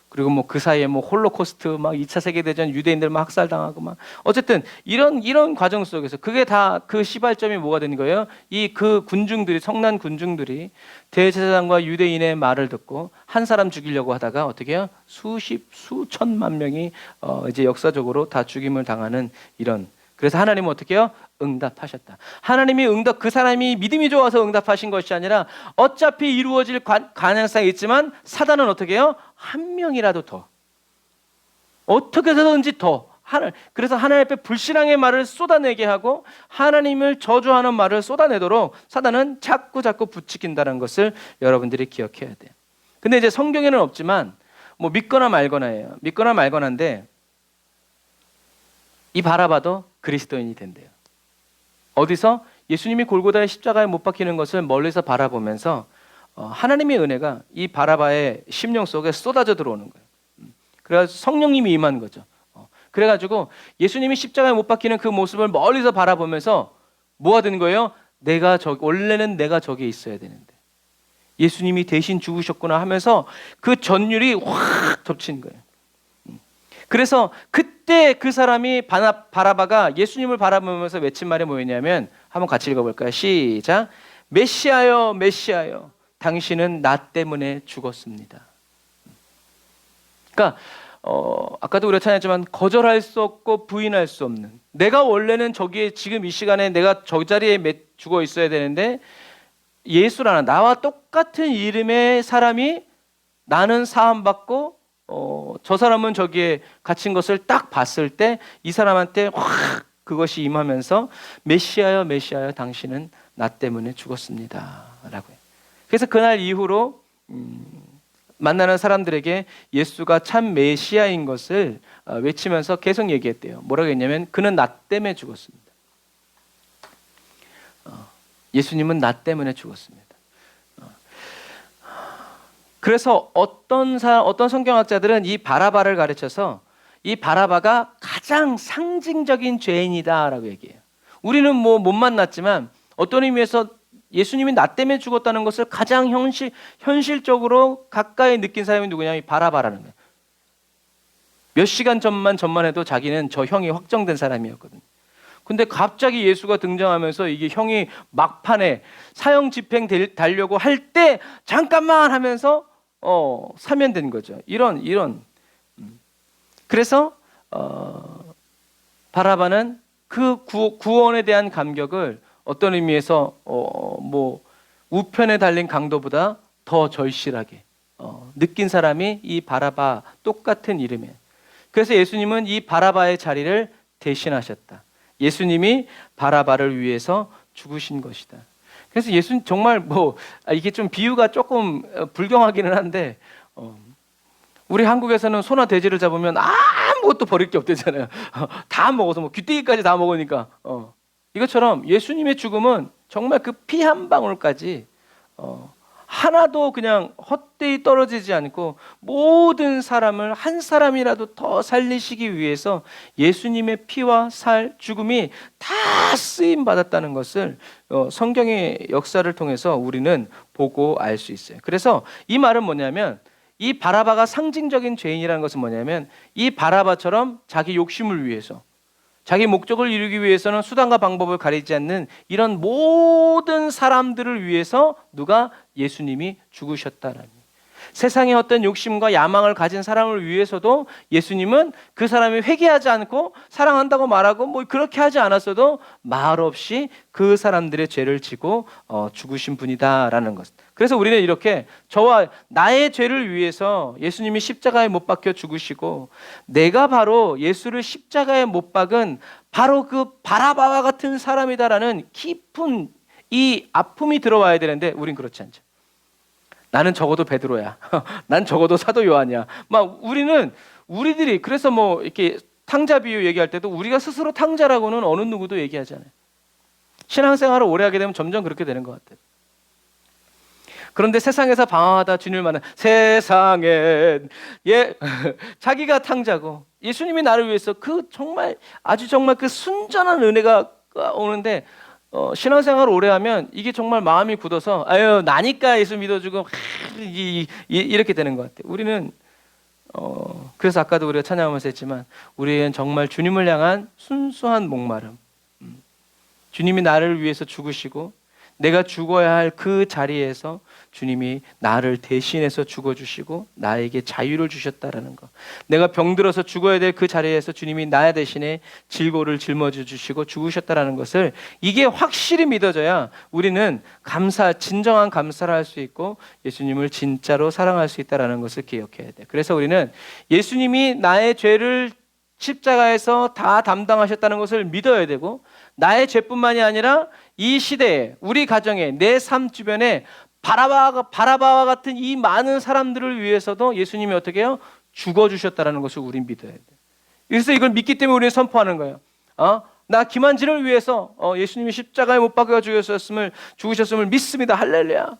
그리고 뭐 그 사이에 뭐 홀로코스트 막 2차 세계대전 유대인들 막 학살당하고 막 어쨌든 이런 과정 속에서 그게 다 그 시발점이 뭐가 된 거예요? 이 그 군중들이 성난 군중들이 대제사장과 유대인의 말을 듣고 한 사람 죽이려고 하다가 어떻게 해요? 수천만 명이 이제 역사적으로 다 죽임을 당하는 이런. 그래서 하나님은 어떻게 해요? 응답하셨다. 하나님이 그 사람이 믿음이 좋아서 응답하신 것이 아니라 어차피 이루어질 가능성이 있지만 사단은 어떻게 해요? 한 명이라도 더, 어떻게 해서든지 더 그래서 하나님 앞에 불신앙의 말을 쏟아내게 하고 하나님을 저주하는 말을 쏟아내도록 사단은 자꾸 부추긴다는 것을 여러분들이 기억해야 돼요. 근데 이제 성경에는 없지만 뭐 믿거나 말거나예요. 믿거나 말거나인데 이 바라바도 그리스도인이 된대요. 어디서? 예수님이 골고다의 십자가에 못 박히는 것을 멀리서 바라보면서 하나님의 은혜가 이 바라바의 심령 속에 쏟아져 들어오는 거예요. 그래서 성령님이 임한 거죠. 그래가지고 예수님이 십자가에 못 박히는 그 모습을 멀리서 바라보면서 뭐가 된 거예요? 원래는 내가 저기에 있어야 되는데 예수님이 대신 죽으셨구나 하면서 그 전율이 확 덮친 거예요. 그래서 그때 그 사람이 바라바가 예수님을 바라보면서 외친 말이 뭐였냐면 한번 같이 읽어볼까요? 시작. 메시아여 메시아여 당신은 나 때문에 죽었습니다. 그러니까 아까도 우리가 찬양했지만 거절할 수 없고 부인할 수 없는, 내가 원래는 저기에 지금 이 시간에 내가 저 자리에 죽어 있어야 되는데 예수라는 나와 똑같은 이름의 사람이 나는 사함받고 저 사람은 저기에 갇힌 것을 딱 봤을 때 이 사람한테 확 그것이 임하면서 메시아여 메시아여 당신은 나 때문에 죽었습니다 라고 해요. 그래서 그날 이후로 만나는 사람들에게 예수가 참 메시아인 것을 외치면서 계속 얘기했대요. 뭐라고 했냐면 그는 나 때문에 죽었습니다. 예수님은 나 때문에 죽었습니다. 그래서 어떤 성경학자들은 이 바라바를 가르쳐서 이 바라바가 가장 상징적인 죄인이다라고 얘기해요. 우리는 뭐 못 만났지만 어떤 의미에서 예수님이 나 때문에 죽었다는 것을 가장 현실적으로 가까이 느낀 사람이 누구냐면 이 바라바라는 거예요. 몇 시간 전만 해도 자기는 저 형이 확정된 사람이었거든요. 근데 갑자기 예수가 등장하면서 이게 형이 막판에 사형 집행 달려고 할 때 잠깐만 하면서 사면된 거죠. 이런. 그래서 바라바는 그 구원에 대한 감격을 어떤 의미에서 뭐 우편에 달린 강도보다 더 절실하게 느낀 사람이 이 바라바, 똑같은 이름이에요. 그래서 예수님은 이 바라바의 자리를 대신하셨다. 예수님이 바라바를 위해서 죽으신 것이다. 그래서 예수님 정말 이게 좀 비유가 조금 불경하기는 한데 우리 한국에서는 소나 돼지를 잡으면 아무것도 버릴 게 없대잖아요. 다 먹어서 뭐 귀때기까지 다 먹으니까 이것처럼 예수님의 죽음은 정말 그 피 한 방울까지 하나도 그냥 헛되이 떨어지지 않고 모든 사람을 한 사람이라도 더 살리시기 위해서 예수님의 피와 죽음이 다 쓰임 받았다는 것을 성경의 역사를 통해서 우리는 보고 알 수 있어요. 그래서 이 말은 뭐냐면 이 바라바가 상징적인 죄인이라는 것은 뭐냐면 이 바라바처럼 자기 욕심을 위해서 자기 목적을 이루기 위해서는 수단과 방법을 가리지 않는 이런 모든 사람들을 위해서 누가? 예수님이 죽으셨다라니. 세상의 어떤 욕심과 야망을 가진 사람을 위해서도 예수님은 그 사람이 회개하지 않고 사랑한다고 말하고 뭐 그렇게 하지 않았어도 말없이 그 사람들의 죄를 지고 죽으신 분이다라는 것. 그래서 우리는 이렇게 저와 나의 죄를 위해서 예수님이 십자가에 못 박혀 죽으시고 내가 바로 예수를 십자가에 못 박은 바로 그 바라바와 같은 사람이다라는 깊은 이 아픔이 들어와야 되는데 우린 그렇지 않죠. 나는 적어도 베드로야. 난 적어도 사도 요한이야. 우리들이 그래서 뭐 이렇게 탕자 비유 얘기할 때도 우리가 스스로 탕자라고는 어느 누구도 얘기하잖아요. 신앙생활을 오래 하게 되면 점점 그렇게 되는 것 같아요. 그런데 세상에서 방황하다 주님을 만나 세상에 자기가 탕자고 예수님이 나를 위해서 정말 그 순전한 은혜가 오는데 신앙생활을 오래 하면 이게 정말 마음이 굳어서 나니까 예수 믿어주고 이렇게 되는 것 같아요. 우리는 그래서 아까도 우리가 찬양하면서 했지만 우리는 정말 주님을 향한 순수한 목마름, 주님이 나를 위해서 죽으시고 내가 죽어야 할 그 자리에서 주님이 나를 대신해서 죽어주시고 나에게 자유를 주셨다라는 것, 내가 병들어서 죽어야 될 그 자리에서 주님이 나 대신에 질고를 짊어져 주시고 죽으셨다라는 것을, 이게 확실히 믿어져야 우리는 진정한 감사를 할 수 있고 예수님을 진짜로 사랑할 수 있다라는 것을 기억해야 돼. 그래서 우리는 예수님이 나의 죄를 십자가에서 다 담당하셨다는 것을 믿어야 되고, 나의 죄뿐만이 아니라 이 시대에, 우리 가정에, 내 삶 주변에 바라바와 같은 이 많은 사람들을 위해서도 예수님이 어떻게 해요? 죽어주셨다는 것을 우린 믿어야 돼. 그래서 이걸 믿기 때문에 우리는 선포하는 거예요. 나 김한진을 위해서 예수님이 십자가에 못 박혀 죽으셨음을 믿습니다. 할렐루야.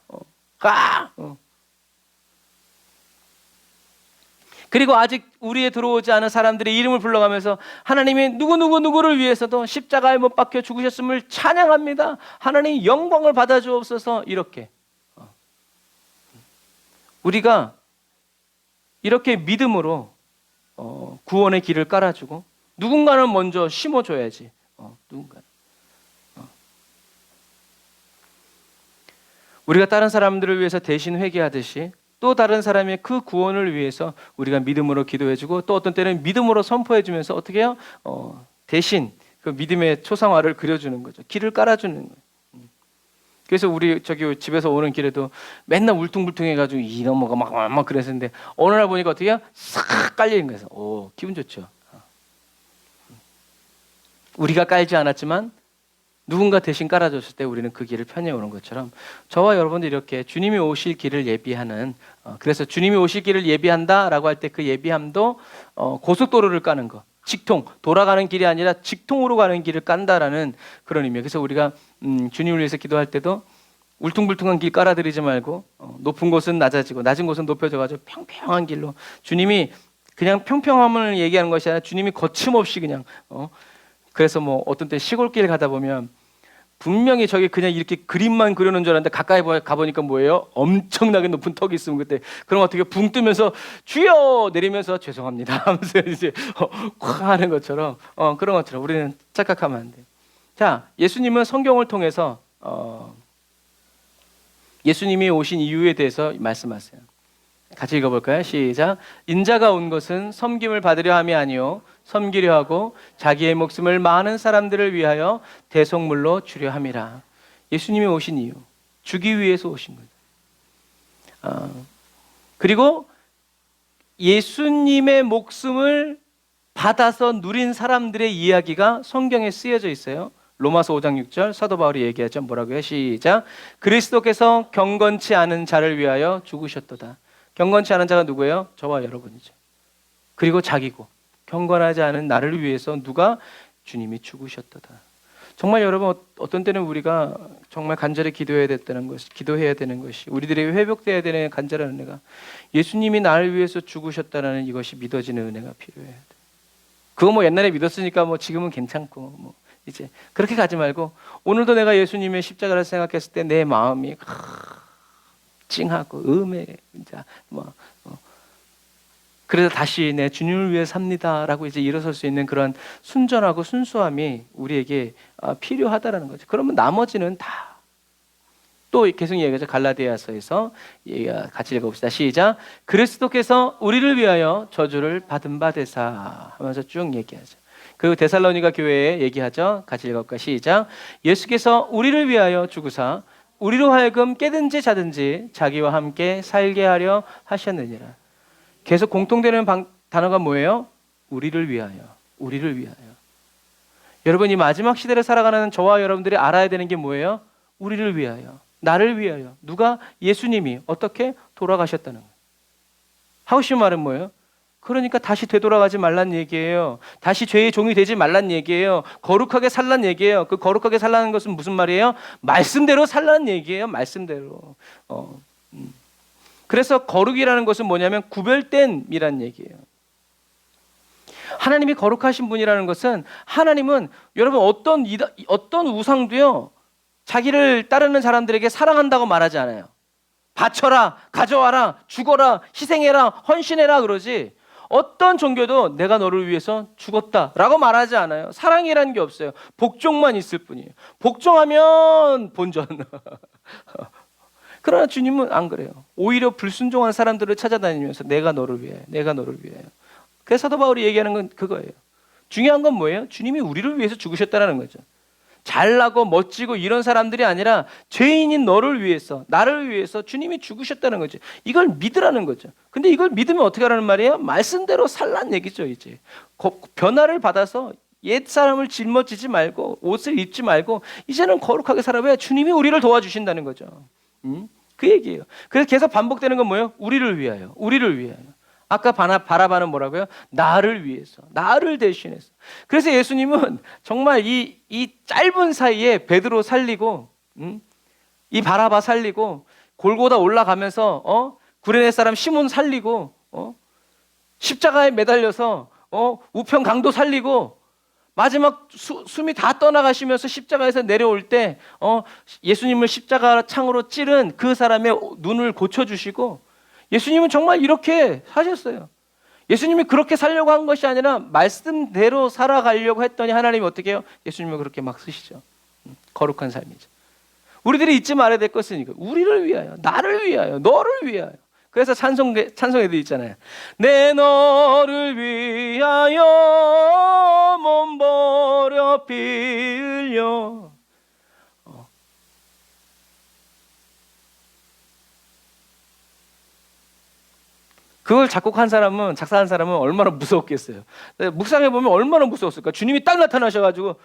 그리고 아직 우리에 들어오지 않은 사람들의 이름을 불러가면서 하나님이 누구를 위해서도 십자가에 못 박혀 죽으셨음을 찬양합니다. 하나님 영광을 받아주옵소서. 이렇게 우리가 이렇게 믿음으로 구원의 길을 깔아주고, 누군가는 먼저 심어줘야지. 누군가는. 우리가 다른 사람들을 위해서 대신 회개하듯이 또 다른 사람의 그 구원을 위해서 우리가 믿음으로 기도해주고, 또 어떤 때는 믿음으로 선포해주면서 어떻게 해요? 대신 그 믿음의 초상화를 그려주는 거죠. 길을 깔아주는 거예요. 그래서 우리 집에서 오는 길에도 맨날 울퉁불퉁해가지고 이런 뭐가 막 그랬었는데, 어느 날 보니까 어떻게 해요? 싹 깔리는 거예요. 오, 기분 좋죠. 우리가 깔지 않았지만 누군가 대신 깔아줬을 때 우리는 그 길을 편해오는 것처럼, 저와 여러분들 이렇게 주님이 오실 길을 예비하는, 그래서 주님이 오실 길을 예비한다라고 할 때 그 예비함도 고속도로를 까는 거, 직통, 돌아가는 길이 아니라 직통으로 가는 길을 깐다라는 그런 의미예요. 그래서 우리가 주님을 위해서 기도할 때도 울퉁불퉁한 길 깔아드리지 말고, 높은 곳은 낮아지고 낮은 곳은 높여져가지고 평평한 길로, 주님이 그냥 평평함을 얘기하는 것이 아니라 주님이 거침없이 그냥 그래서 뭐 어떤 때 시골길 가다 보면 분명히 저기 그냥 이렇게 그림만 그려놓은 줄 알았는데 가까이 가보니까 뭐예요? 엄청나게 높은 턱이 있으면 그때 그럼 어떻게 붕 뜨면서 주여 내리면서 죄송합니다 하면서 이제 콱 하는 것처럼, 그런 것처럼 우리는 착각하면 안 돼요. 자, 예수님은 성경을 통해서 예수님이 오신 이유에 대해서 말씀하세요. 같이 읽어볼까요? 시작. 인자가 온 것은 섬김을 받으려 함이 아니요 섬기려 하고 자기의 목숨을 많은 사람들을 위하여 대속물로 주려 함이라. 예수님이 오신 이유, 주기 위해서 오신 거죠. 그리고 예수님의 목숨을 받아서 누린 사람들의 이야기가 성경에 쓰여져 있어요. 로마서 5장 6절 사도 바울이 얘기하죠. 뭐라고요? 시작. 그리스도께서 경건치 않은 자를 위하여 죽으셨도다. 경건치 않은 자가 누구예요? 저와 여러분이죠. 그리고 자기고, 경건하지 않은 나를 위해서 누가? 주님이 죽으셨도다. 정말 여러분, 어떤 때는 우리가 정말 간절히 기도해야 되는 것이 우리들에게 회복되어야 되는 간절한 은혜가, 예수님이 나를 위해서 죽으셨다는 이것이 믿어지는 은혜가 필요해야 돼. 그거 뭐 옛날에 믿었으니까 뭐 지금은 괜찮고 뭐 이제 그렇게 가지 말고, 오늘도 내가 예수님의 십자가를 생각했을 때 내 마음이 찡하고 음해, 진짜 그래서 다시 내 주님을 위해 삽니다라고 이제 일어설 수 있는 그런 순전하고 순수함이 우리에게 필요하다라는 거죠. 그러면 나머지는 다 또 계속 얘기하죠. 갈라디아서에서 같이 읽어봅시다. 시작. 그리스도께서 우리를 위하여 저주를 받은 바 되사 하면서 쭉 얘기하죠. 그리고 데살로니가 교회에 얘기하죠. 같이 읽어볼까요? 시작. 예수께서 우리를 위하여 죽으사 우리로 하여금 깨든지 자든지 자기와 함께 살게 하려 하셨느니라. 계속 공통되는 단어가 뭐예요? 우리를 위하여. 우리를 위하여. 여러분, 이 마지막 시대를 살아가는 저와 여러분들이 알아야 되는 게 뭐예요? 우리를 위하여. 나를 위하여. 누가? 예수님이 어떻게? 돌아가셨다는 거예요. 하고 싶은 말은 뭐예요? 그러니까 다시 되돌아가지 말란 얘기예요. 다시 죄의 종이 되지 말란 얘기예요. 거룩하게 살란 얘기예요. 그 거룩하게 살라는 것은 무슨 말이에요? 말씀대로 살라는 얘기예요. 말씀대로. 그래서 거룩이라는 것은 뭐냐면 구별됨이란 얘기예요. 하나님이 거룩하신 분이라는 것은, 하나님은 여러분 어떤 우상도요 자기를 따르는 사람들에게 사랑한다고 말하지 않아요. 바쳐라, 가져와라, 죽어라, 희생해라, 헌신해라 그러지, 어떤 종교도 내가 너를 위해서 죽었다라고 말하지 않아요. 사랑이라는 게 없어요. 복종만 있을 뿐이에요. 복종하면 본전. 그러나 주님은 안 그래요. 오히려 불순종한 사람들을 찾아다니면서 내가 너를 위해, 내가 너를 위해. 그래서 사도 바울이 얘기하는 건 그거예요. 중요한 건 뭐예요? 주님이 우리를 위해서 죽으셨다는 거죠. 잘나고 멋지고 이런 사람들이 아니라 죄인인 너를 위해서, 나를 위해서 주님이 죽으셨다는 거죠. 이걸 믿으라는 거죠. 근데 이걸 믿으면 어떻게 하라는 말이에요? 말씀대로 살란 얘기죠. 이제 변화를 받아서 옛 사람을 짊어지지 말고 옷을 입지 말고 이제는 거룩하게 살아봐야 주님이 우리를 도와주신다는 거죠. 그 얘기예요. 그래서 계속 반복되는 건 뭐예요? 우리를 위하여, 우리를 위하여. 아까 바라바는 뭐라고요? 나를 위해서, 나를 대신해서. 그래서 예수님은 정말 이 짧은 사이에 베드로 살리고, 이 바라바 살리고, 골고다 올라가면서 구레네 사람 시몬 살리고, 십자가에 매달려서 우편 강도 살리고, 마지막 숨이 다 떠나가시면서 십자가에서 내려올 때 예수님을 십자가 창으로 찌른 그 사람의 눈을 고쳐주시고, 예수님은 정말 이렇게 사셨어요. 예수님이 그렇게 살려고 한 것이 아니라 말씀대로 살아가려고 했더니 하나님이 어떻게 해요? 예수님을 그렇게 막 쓰시죠. 거룩한 삶이죠. 우리들이 잊지 말아야 될 것은 이거. 우리를 위하여, 나를 위하여, 너를 위하여. 그래서 찬송에도 있잖아요. 내 너를 위하여 몸버려 피 흘려. 그걸 작곡한 사람은, 작사한 사람은 얼마나 무서웠겠어요. 묵상해 보면 얼마나 무서웠을까. 주님이 딱 나타나셔가지고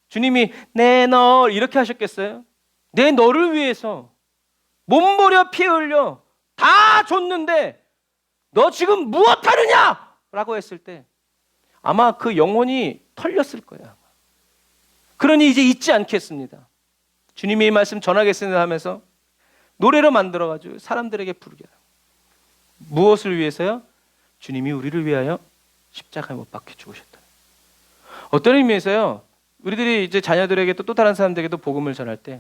주님이 내 너 이렇게 하셨겠어요? 내 너를 위해서 몸버려 피 흘려 다 줬는데 너 지금 무엇하느냐? 라고 했을 때 아마 그 영혼이 털렸을 거예요. 그러니 이제 잊지 않겠습니다. 주님이 이 말씀 전하겠습니다 하면서 노래로 만들어가지고 사람들에게 부르게 해요. 무엇을 위해서요? 주님이 우리를 위하여 십자가에 못 박혀 죽으셨다. 어떤 의미에서요? 우리들이 이제 자녀들에게 또 다른 사람들에게도 복음을 전할 때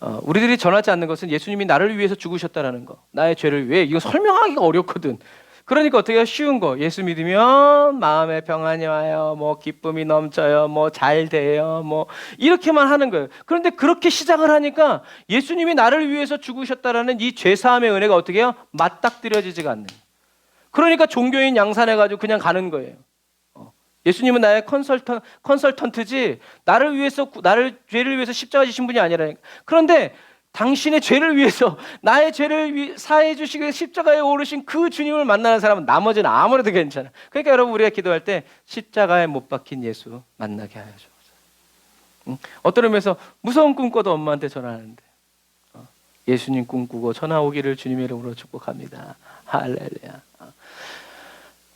우리들이 전하지 않는 것은 예수님이 나를 위해서 죽으셨다라는 거, 나의 죄를 위해. 이거 설명하기가 어렵거든. 그러니까 어떻게 해요? 쉬운 거. 예수 믿으면 마음에 평안이 와요. 뭐 기쁨이 넘쳐요. 뭐 잘 돼요. 뭐 이렇게만 하는 거예요. 그런데 그렇게 시작을 하니까 예수님이 나를 위해서 죽으셨다라는 이 죄사함의 은혜가 어떻게 해요? 맞닥뜨려지지가 않는 거예요. 그러니까 종교인 양산해가지고 그냥 가는 거예요. 예수님은 나의 컨설턴트지 나를 위해서, 나를 죄를 위해서 십자가 지신 분이 아니라니까. 그런데 당신의 죄를 위해서 나의 죄를 사해 주시기 위해 십자가에 오르신 그 주님을 만나는 사람은 나머지는 아무래도 괜찮아. 그러니까 여러분 우리가 기도할 때 십자가에 못 박힌 예수 만나게 하여 주옵소서. 어떤 의미에서 무서운 꿈 꿔도 엄마한테 전화하는데 예수님 꿈꾸고 전화 오기를 주님의 이름으로 축복합니다. 할렐루야.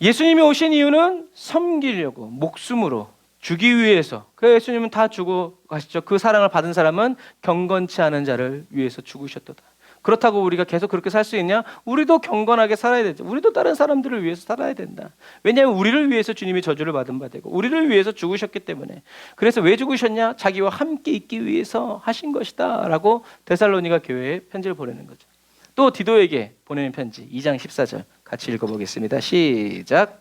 예수님이 오신 이유는 섬기려고, 목숨으로 주기 위해서. 그 예수님은 다 주고 가시죠. 그 사랑을 받은 사람은 경건치 않은 자를 위해서 죽으셨도다. 그렇다고 우리가 계속 그렇게 살 수 있냐? 우리도 경건하게 살아야 되죠. 우리도 다른 사람들을 위해서 살아야 된다. 왜냐하면 우리를 위해서 주님이 저주를 받은 바 되고 우리를 위해서 죽으셨기 때문에. 그래서 왜 죽으셨냐? 자기와 함께 있기 위해서 하신 것이다 라고 데살로니가 교회에 편지를 보내는 거죠. 또 디도에게 보내는 편지 2장 14절 같이 읽어보겠습니다. 시작.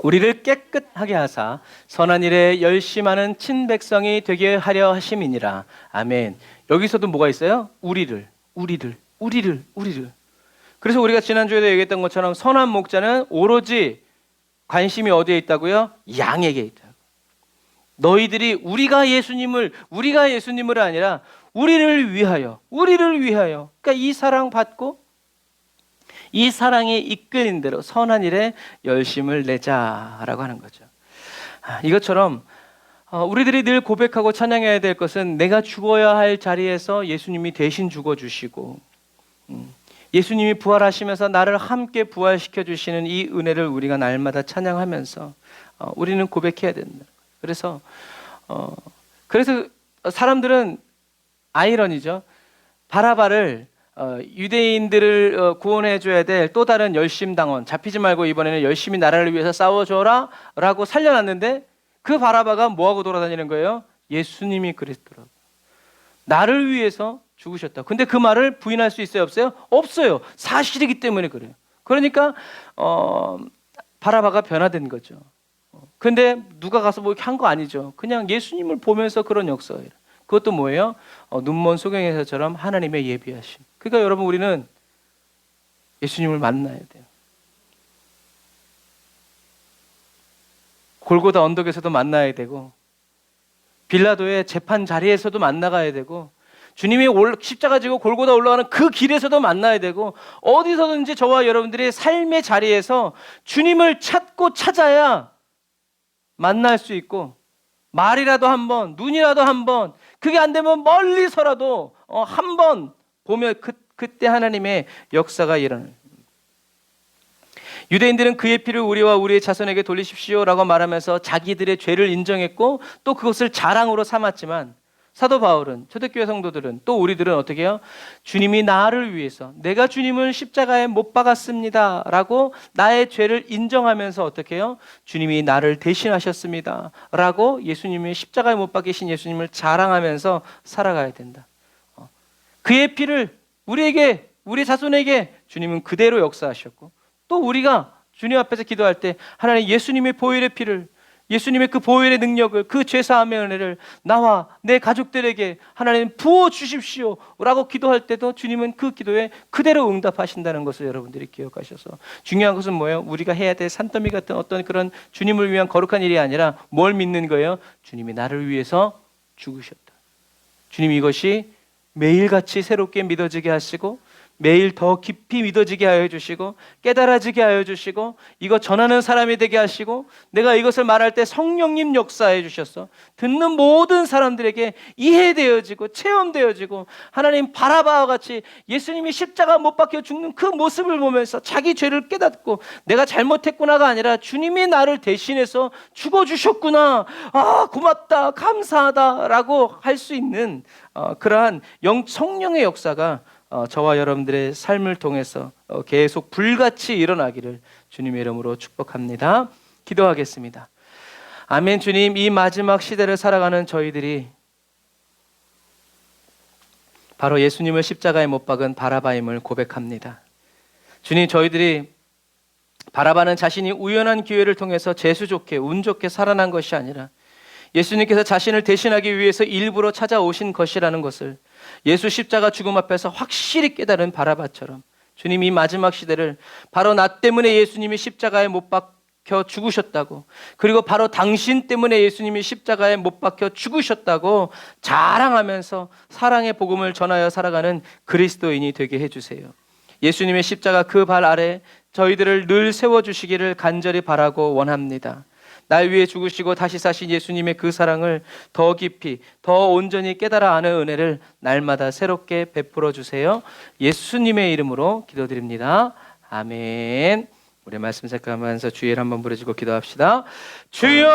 우리를 깨끗하게 하사 선한 일에 열심하는 친백성이 되게 하려 하심이니라. 아멘. 여기서도 뭐가 있어요? 우리를. 그래서 우리가 지난주에도 얘기했던 것처럼 선한 목자는 오로지 관심이 어디에 있다고요? 양에게 있다. 너희들이 우리가 예수님을 아니라 우리를 위하여. 그러니까 이 사랑 받고 이 사랑에 이끌린 대로 선한 일에 열심을 내자라고 하는 거죠. 이것처럼 우리들이 늘 고백하고 찬양해야 될 것은 내가 죽어야 할 자리에서 예수님이 대신 죽어주시고 예수님이 부활하시면서 나를 함께 부활시켜 주시는 이 은혜를 우리가 날마다 찬양하면서 우리는 고백해야 된다. 그래서 사람들은 아이러니죠. 바라바를 유대인들을 구원해 줘야 될 또 다른 열심당원, 잡히지 말고 이번에는 열심히 나라를 위해서 싸워줘라 라고 살려놨는데 그 바라바가 뭐하고 돌아다니는 거예요? 예수님이 그리스도라고. 나를 위해서 죽으셨다. 근데 그 말을 부인할 수 있어요? 없어요? 없어요. 사실이기 때문에 그래요. 그러니까 바라바가 변화된 거죠. 근데 누가 가서 뭐 이렇게 한 거 아니죠. 그냥 예수님을 보면서 그런 역사예요. 그것도 뭐예요? 눈먼 소경에서처럼 하나님의 예비하심. 그러니까 여러분, 우리는 예수님을 만나야 돼요. 골고다 언덕에서도 만나야 되고, 빌라도의 재판 자리에서도 만나가야 되고, 주님이 십자가 지고 골고다 올라가는 그 길에서도 만나야 되고, 어디서든지 저와 여러분들이 삶의 자리에서 주님을 찾고 찾아야 만날 수 있고, 말이라도 한번, 눈이라도 한번, 그게 안 되면 멀리서라도 한번 보면 그때 하나님의 역사가 일어나요. 유대인들은 그의 피를 우리와 우리의 자손에게 돌리십시오라고 말하면서 자기들의 죄를 인정했고 또 그것을 자랑으로 삼았지만, 사도 바울은, 초대교회 성도들은, 또 우리들은 어떻게 해요? 주님이 나를 위해서, 내가 주님을 십자가에 못 박았습니다 라고 나의 죄를 인정하면서 어떻게 해요? 주님이 나를 대신하셨습니다 라고 예수님이 십자가에 못 박히신 예수님을 자랑하면서 살아가야 된다. 그의 피를 우리에게, 우리 자손에게 주님은 그대로 역사하셨고, 또 우리가 주님 앞에서 기도할 때 하나님 예수님의 보혈의 피를, 예수님의 그 보혈의 능력을, 그 죄사함의 은혜를 나와 내 가족들에게 하나님 부어 주십시오 라고 기도할 때도 주님은 그 기도에 그대로 응답하신다는 것을 여러분들이 기억하셔서, 중요한 것은 뭐예요? 우리가 해야 될 산더미 같은 어떤 그런 주님을 위한 거룩한 일이 아니라 뭘 믿는 거예요? 주님이 나를 위해서 죽으셨다. 주님 이것이 매일같이 새롭게 믿어지게 하시고, 매일 더 깊이 믿어지게 하여 주시고, 깨달아지게 하여 주시고, 이거 전하는 사람이 되게 하시고, 내가 이것을 말할 때 성령님 역사해 주셔서 듣는 모든 사람들에게 이해되어지고 체험되어지고, 하나님 바라바와 같이 예수님이 십자가 못 박혀 죽는 그 모습을 보면서 자기 죄를 깨닫고, 내가 잘못했구나가 아니라 주님이 나를 대신해서 죽어주셨구나, 아 고맙다, 감사하다 라고 할 수 있는 그러한 성령의 역사가 저와 여러분들의 삶을 통해서 계속 불같이 일어나기를 주님의 이름으로 축복합니다. 기도하겠습니다. 아멘. 주님, 이 마지막 시대를 살아가는 저희들이 바로 예수님을 십자가에 못 박은 바라바임을 고백합니다. 주님, 저희들이 바라바는 자신이 우연한 기회를 통해서 재수 좋게, 운 좋게 살아난 것이 아니라 예수님께서 자신을 대신하기 위해서 일부러 찾아오신 것이라는 것을 예수 십자가 죽음 앞에서 확실히 깨달은 바라바처럼, 주님 이 마지막 시대를 바로 나 때문에 예수님이 십자가에 못 박혀 죽으셨다고, 그리고 바로 당신 때문에 예수님이 십자가에 못 박혀 죽으셨다고 자랑하면서 사랑의 복음을 전하여 살아가는 그리스도인이 되게 해주세요. 예수님의 십자가 그 발 아래 저희들을 늘 세워주시기를 간절히 바라고 원합니다. 날 위해 죽으시고 다시 사신 예수님의 그 사랑을 더 깊이, 더 온전히 깨달아 아는 은혜를 날마다 새롭게 베풀어 주세요. 예수님의 이름으로 기도드립니다. 아멘. 우리 말씀 생각하면서 주의를 한번 부르짖고 기도합시다. 주여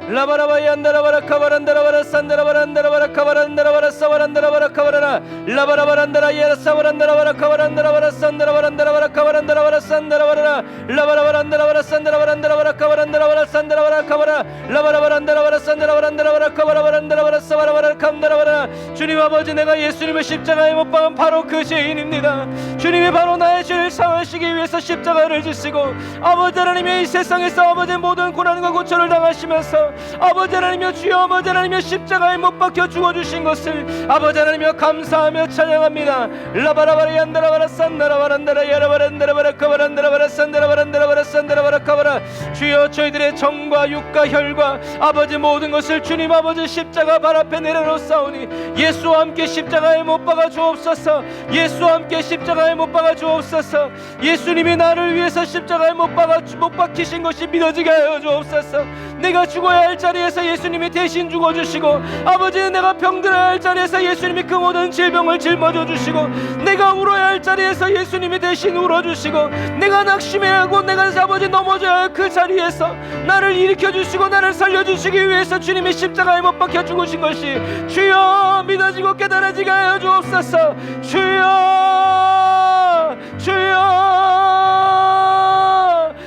라바라바이 안다라바라 카바란다라바라 산다라바란다라바라 카바란다라바라 사바란다라바라 카바라나 라바라바란다라 예라 사바란다라바라 카바란다라바라 산다라바란다라바라 카바란다라바라 산다라바라 라바라바란다라바라 산다라바란다라바라 카바란다라바라 산다라바라 카바라 라바라바란다라바라 산다라바란다라바라 카바라바란다라바라 사바라바라 캄다라바라. 주님 아버지, 내가 예수님의 십자가에 못 박은 바로 그 죄인입니다. 주님이 바로 나의 죄를 사하시기 위해서 십자가를 지시고, 아버지 하나님의 이 세상에서 아버지 모든 고난과 고초를 당하시면서 아버지 하나님여, 주여 아버지 하나님여, 십자가에 못 박혀 죽어주신 것을 아버지 하나님여 감사하며 찬양합니다. 라바라바라 얀다라바라 산다라바란다라 야라바란다라바라 카바란다라바라 산다라바란다라바라 산다라바라 카바라. 주여 저희들의 정과 육과 혈과 아버지 모든 것을 주님 아버지 십자가 발 앞에 내려놓사오니 예수와 함께 십자가에 못 박아 주옵소서. 예수와 함께 십자가에 못 박아 주옵소서. 예수님이 나를 위해서 십자가에 못 박히신 것이 믿어지게 하여 주옵소서. 내가 죽어야 할 자리에서 예수님이 대신 죽어주시고, 아버지 내가 병들어야 할 자리에서 예수님이 그 모든 질병을 짊어져 주시고, 내가 울어야 할 자리에서 예수님이 대신 울어주시고, 내가 낙심해야 하고 내가 아버지 넘어져야 할 그 자리에서 나를 일으켜 주시고 나를 살려주시기 위해서 주님이 십자가에 못 박혀 죽으신 것이 주여 믿어지고 깨달아지게 하여 주옵소서. 주여 주여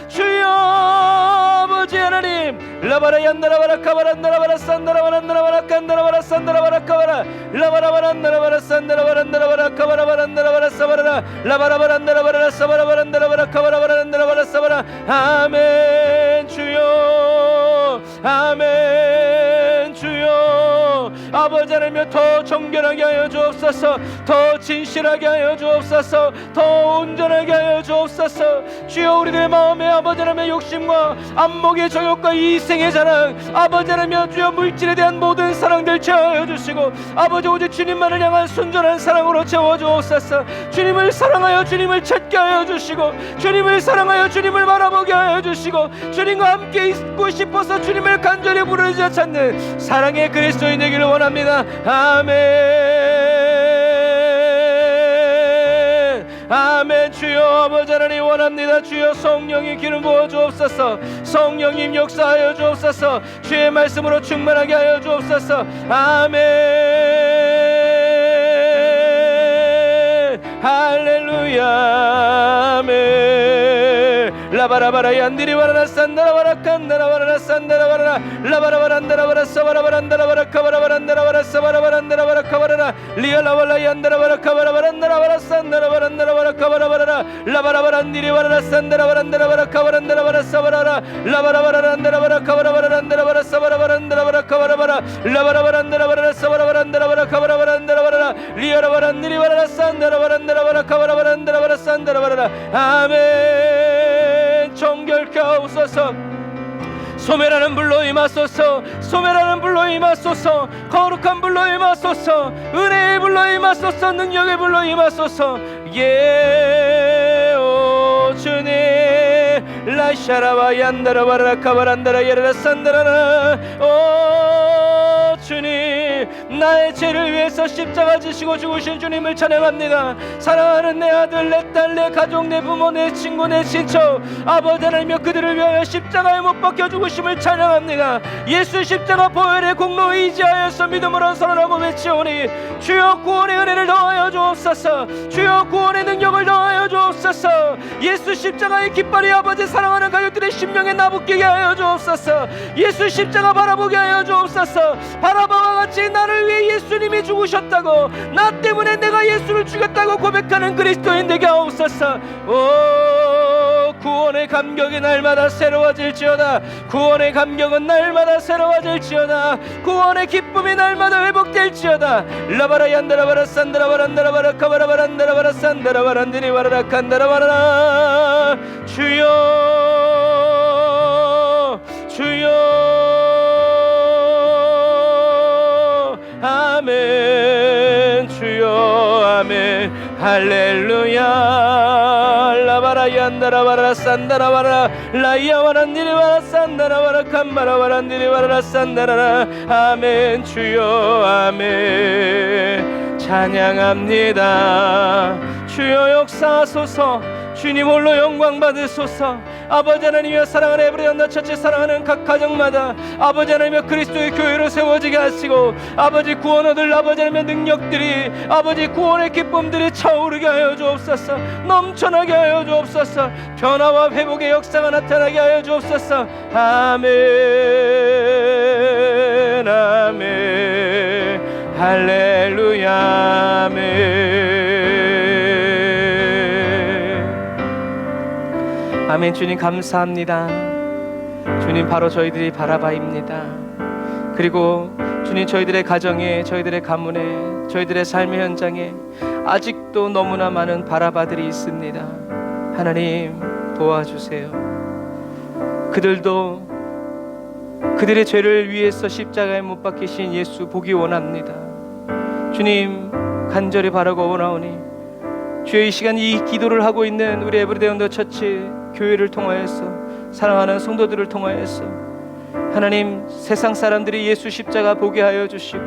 주여 아버지 하나님, 라바라얀 산다라바라 카바란다라바라 산다라바란다라바라 칸다라바라 산다라바라 라바라바란다라바라 산다라바란다라바라 카바라바란다라바라 사바라라 라바라바란다라바라 사바라바란다라바라 카바라바란다라바라 사바라. 아멘. 주여 아멘. 주여 아버지 하나님 더 정결하게 하여 주옵소서. 더 진실하게 하여 주옵소서. 더 온전하게 하여 주옵소서. 주여 우리들의 마음에 아버지 하나님의 욕심과 안목의 정욕과 이생의 자랑 아버지 하나님 주여 물질에 대한 모든 사랑들 채워여 주시고 아버지 오직 주님만을 향한 순전한 사랑으로 채워 주옵소서. 주님을 사랑하여 주님을 찾게 하여 주시고 주님을 사랑하여 주님을 바라보게 하여 주시고 주님과 함께 있고 싶어서 주님을 간절히 부르짖어 찾는 사랑의 그리스도인 되기를 원합니다. 아멘. 아멘. 주여 아버지 하나님 원합니다. 주여 성령이 기름 부어 주옵소서. 성령님 역사하여 주옵소서. 주의 말씀으로 충만하게 하여 주옵소서. 아멘. 할렐루야. 아멘. 라바라바라 얀디리바라라 산다라바라 칸다라바라 산다라바라 라바라바란다라바라 사바라바란다라바라 카바라바란다라바라 사바라바란다라바라 카바라라 리알라발라 얀다라바라 카바라바란다라바라 산다라바란다라바라 카바라바라라 라바라바란디리바라라 산다라바란다라바라 카바란다라바라 사바라라 라바라바란다라바라 카바라바란다라바라 사바라바란다라바라 카바라바라 라바라바란다라바라 사바라바란다라바라 카바라바란다라바라 리알라바란디리바라라 산다라바란다라바라 카바라바란다라바라 산다라바라라. 아멘. 정결케 하옵소서. 소멸하는 불로 임하소서. 소멸하는 불로 임하소서. 거룩한 불로 임하소서. 은혜의 불로 임하소서. 능력의 불로 임하소서. 오 주님 라샤라바 얀다라바라 카바란다라 예라라 산다라나. 오 주님 나의 죄를 위해서 십자가 지시고 죽으신 주님을 찬양합니다. 사랑하는 내 아들 내 딸 내 가족 내 부모 내 친구 내 친척 아버지 하나님여 그들을 위하여 십자가에 못 박혀 죽으심을 찬양합니다. 예수 십자가 보혈의 공로 의지하여서 믿음으로 선언하고 외치오니 주여 구원의 은혜를 더하여 주옵소서. 주여 구원의 능력을 더하여 주옵소서. 예수 십자가의 깃발이 아버지 사랑하는 가족들의 심령에 나붙게 하여 주옵소서. 예수 십자가 바라보게 하여 주옵소서. 바라바와 같이 나를 위해 예수님이 죽으셨다고 나 때문에 내가 예수를 죽였다고 고백하는 그리스도인 되게 하옵소서. 오 구원의 감격이 날마다 새로워질지어다. 구원의 감격은 날마다 새로워질지어다. 구원의 기쁨이 날마다 회복될지어다. 라바라 얀다라바라 산다라바란다라바라 카바라바란다라바라 산다라바란디리바라라 칸다라바라. 주여 주여 아멘. 주여 아멘. 할렐루야. 라바라 얀다라바라 산다라바라 라이야와란디리바라 산다라바라 칸바라바란디리바라 산다라라. 아멘. 주여 아멘. 찬양합니다. 주여 역사하소서. 주님 홀로 영광 받으소서. 아버지 하나님이여 사랑하는 에브리언더 처치 사랑하는 각 가정마다 아버지 하나님이여 그리스도의 교회로 세워지게 하시고 아버지 구원 얻을 아버지 하나님의 능력들이 아버지 구원의 기쁨들이 차오르게 하여 주옵소서. 넘쳐나게 하여 주옵소서. 변화와 회복의 역사가 나타나게 하여 주옵소서. 아멘 아멘 할렐루야 아멘. 아멘. 주님 감사합니다. 주님 바로 저희들이 바라바입니다. 그리고 주님 저희들의 가정에 저희들의 가문에 저희들의 삶의 현장에 아직도 너무나 많은 바라바들이 있습니다. 하나님 도와주세요. 그들도 그들의 죄를 위해서 십자가에 못 박히신 예수 보기 원합니다. 주님 간절히 바라고 원하오니 주여 이 시간 이 기도를 하고 있는 우리 에브리데이 언더 처치 교회를 통하여서 사랑하는 성도들을 통하여서 하나님 세상 사람들이 예수 십자가 보게 하여 주시고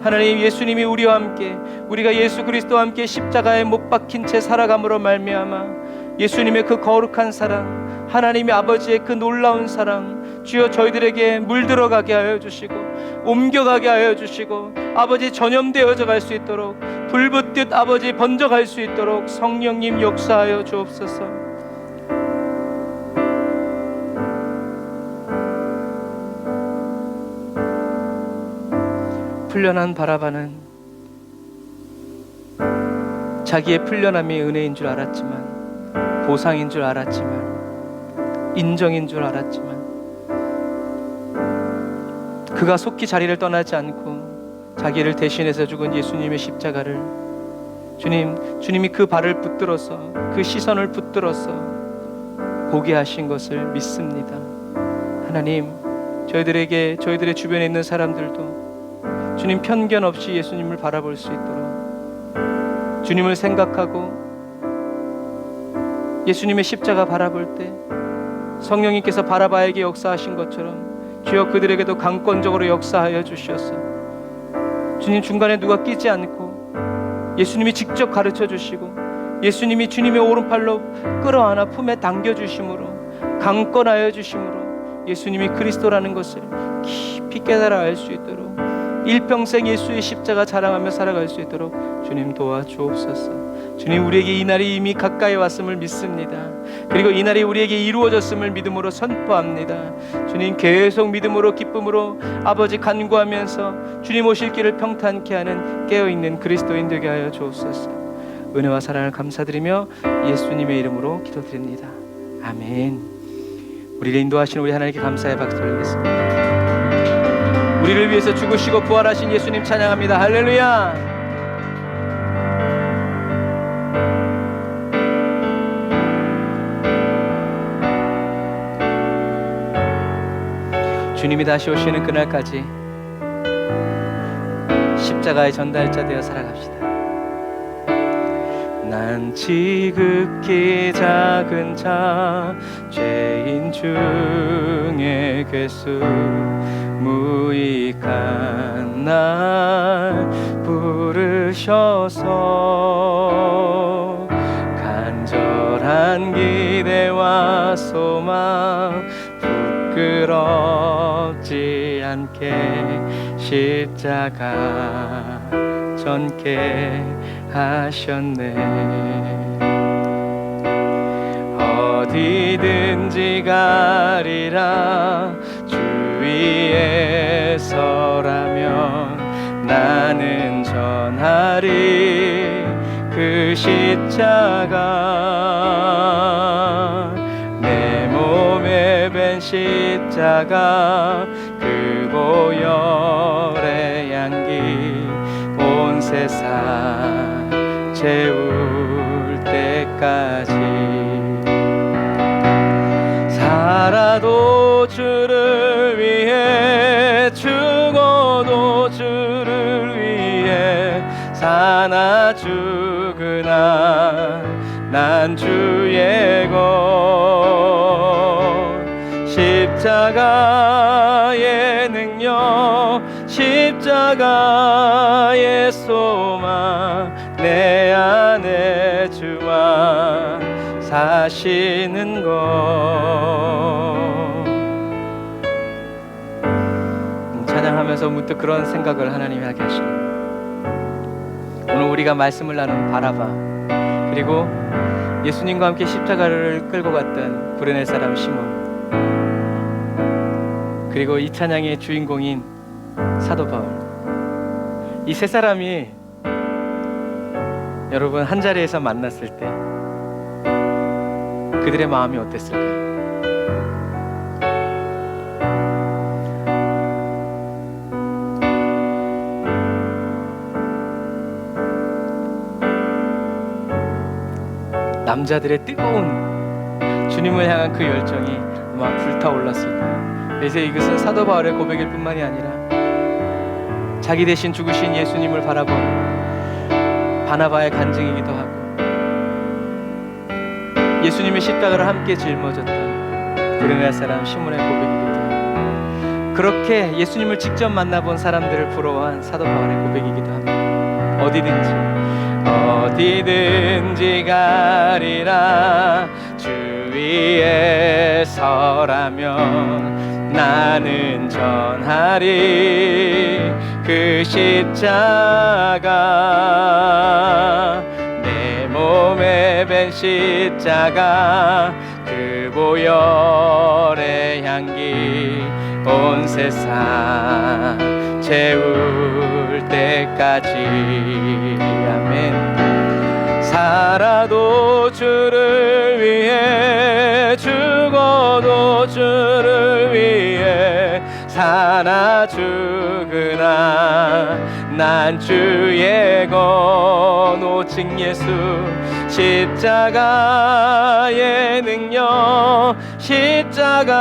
하나님 예수님이 우리와 함께 우리가 예수 그리스도와 함께 십자가에 못 박힌 채 살아감으로 말미암아 예수님의 그 거룩한 사랑 하나님의 아버지의 그 놀라운 사랑 주여 저희들에게 물들어가게 하여 주시고 옮겨가게 하여 주시고 아버지 전염되어져 갈 수 있도록 불붙듯 아버지 번져갈 수 있도록 성령님 역사하여 주옵소서. 풀려난 바라바는 자기의 풀려남이 은혜인 줄 알았지만, 보상인 줄 알았지만, 인정인 줄 알았지만, 그가 속히 자리를 떠나지 않고 자기를 대신해서 죽은 예수님의 십자가를 주님이 그 발을 붙들어서, 그 시선을 붙들어서 보게 하신 것을 믿습니다. 하나님, 저희들에게, 저희들의 주변에 있는 사람들도 주님 편견 없이 예수님을 바라볼 수 있도록, 주님을 생각하고 예수님의 십자가 바라볼 때 성령님께서 바라바에게 역사하신 것처럼 주여 그들에게도 강권적으로 역사하여 주시옵소서. 주님, 중간에 누가 끼지 않고 예수님이 직접 가르쳐 주시고 예수님이 주님의 오른팔로 끌어안아 품에 당겨 주심으로, 강권하여 주심으로 예수님이 그리스도라는 것을 깊이 깨달아 알 수 있도록, 일평생 예수의 십자가 자랑하며 살아갈 수 있도록 주님 도와주옵소서. 주님, 우리에게 이 날이 이미 가까이 왔음을 믿습니다. 그리고 이 날이 우리에게 이루어졌음을 믿음으로 선포합니다. 주님, 계속 믿음으로, 기쁨으로 아버지 간구하면서 주님 오실 길을 평탄케 하는 깨어있는 그리스도인 되게 하여 주옵소서. 은혜와 사랑을 감사드리며 예수님의 이름으로 기도드립니다. 아멘. 우리를 인도하시는 우리 하나님께 감사의 박수 올리겠습니다. 우리를 위해서 죽으시고 부활하신 예수님 찬양합니다. 할렐루야. 주님이 다시 오시는 그날까지 십자가의 전달자 되어 살아갑시다. 난 지극히 작은 자, 죄인 중에 괴수, 무익한 날 부르셔서 간절한 기대와 소망 부끄럽지 않게 십자가 전케 하셨네. 어디든지 가리라 주 위에 서라면 나는 전하리 그 십자가. 내 몸에 밴 십자가 그 보혈의 향기 온 세상 채울 때까지 살아도 주를 위해 죽어도 주를 위해 사나 죽으나 난 주의 것 십자가의 능력 십자가의 소망 내 안에 주와 사시는 것. 찬양하면서 문득 그런 생각을 하나님이 하게 하시네. 오늘 우리가 말씀을 나눈 바라바, 그리고 예수님과 함께 십자가를 끌고 갔던 구레네 사람 시몬, 그리고 이 찬양의 주인공인 사도 바울, 이 세 사람이 여러분 한 자리에서 만났을 때 그들의 마음이 어땠을까요? 남자들의 뜨거운 주님을 향한 그 열정이 막 불타올랐을 거예요. 그래서 이것은 사도 바울의 고백일 뿐만이 아니라 자기 대신 죽으신 예수님을 바라본 바나바의 간증이기도 하고, 예수님의 십자가를 함께 짊어졌던 구레네 사람 시몬의 고백이기도 하고, 그렇게 예수님을 직접 만나본 사람들을 부러워한 사도 바울의 고백이기도 합니다. 어디든지 가리라 주 위에 서라면 나는 전하리 그 십자가. 내 몸에 밴 십자가 그 보혈의 향기 온 세상 채울 때까지. 아멘. 살아도 주를 위해, 죽어도 주를 위해, 사나 죽으나 난 주의 건 오직 예수. 십자가의 능력, 십자가의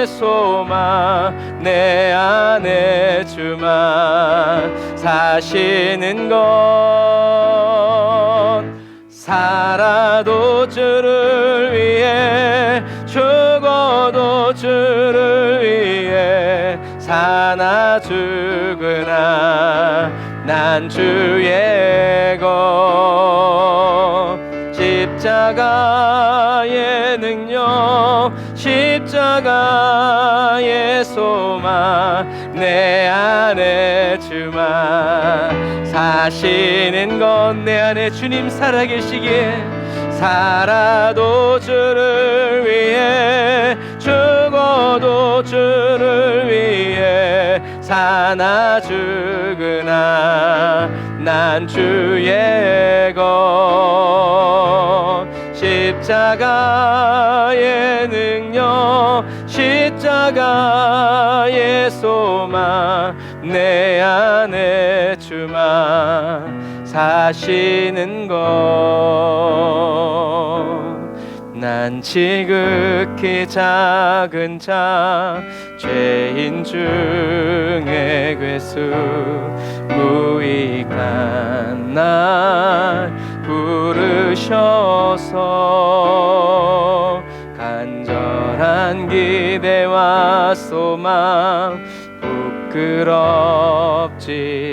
소망, 내 안에 주만 사시는 것. 살아도 주를 위해, 죽어도 주를 위해, 사나 죽으나 난 주의 것. 십자가의 능력, 십자가의 소망, 내 안에 주만 사시는 것. 내 안에 주님 살아계시기에, 살아도 주를 위해, 죽어도 주를 위해, 사나 죽으나 난 주의 것. 십자가의 능력, 십자가의 소망, 내 안에 주만 사시는 것. 난 지극히 작은 자, 죄인 중에 괴수, 무익한 날 부르셔서, 간절한 기대와 소망 부끄럽지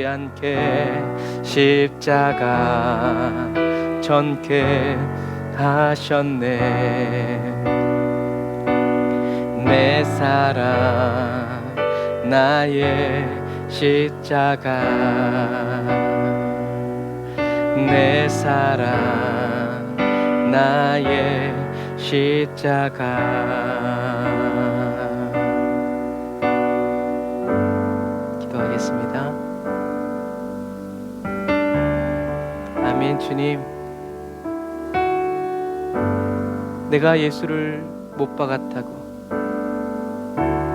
않게 십자가 전케 하셨네. 내 사랑 나의 십자가, 내 사랑 나의 십자가. 기도하겠습니다. 아멘. 주님, 내가 예수를 못 박았다고,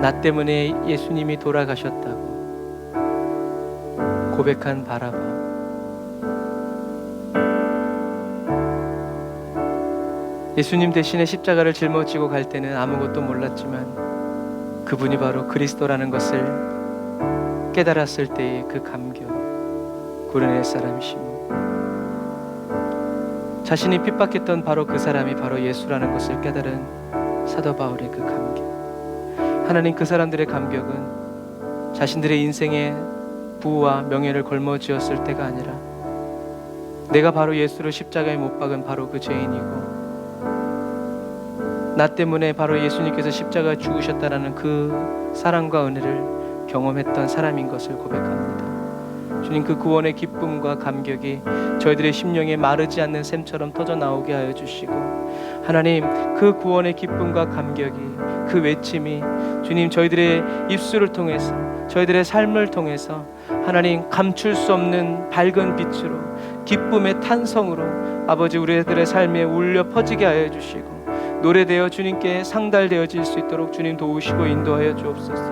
나 때문에 예수님이 돌아가셨다고 고백한 바라바, 예수님 대신에 십자가를 짊어지고 갈 때는 아무것도 몰랐지만 그분이 바로 그리스도라는 것을 깨달았을 때의 그 감격, 구원의 사람이시며, 자신이 핍박했던 바로 그 사람이 바로 예수라는 것을 깨달은 사도 바울의 그 감격. 하나님, 그 사람들의 감격은 자신들의 인생의 부와 명예를 걸머쥐었을 때가 아니라 내가 바로 예수를 십자가에 못 박은 바로 그 죄인이고, 나 때문에 바로 예수님께서 십자가에 죽으셨다라는 그 사랑과 은혜를 경험했던 사람인 것을 고백합니다. 주님, 그 구원의 기쁨과 감격이 저희들의 심령에 마르지 않는 샘처럼 터져 나오게 하여 주시고, 하나님, 그 구원의 기쁨과 감격이, 그 외침이 주님 저희들의 입술을 통해서, 저희들의 삶을 통해서 하나님 감출 수 없는 밝은 빛으로, 기쁨의 탄성으로 아버지 우리들의 삶에 울려 퍼지게 하여 주시고, 노래되어 주님께 상달되어질 수 있도록 주님 도우시고 인도하여 주옵소서.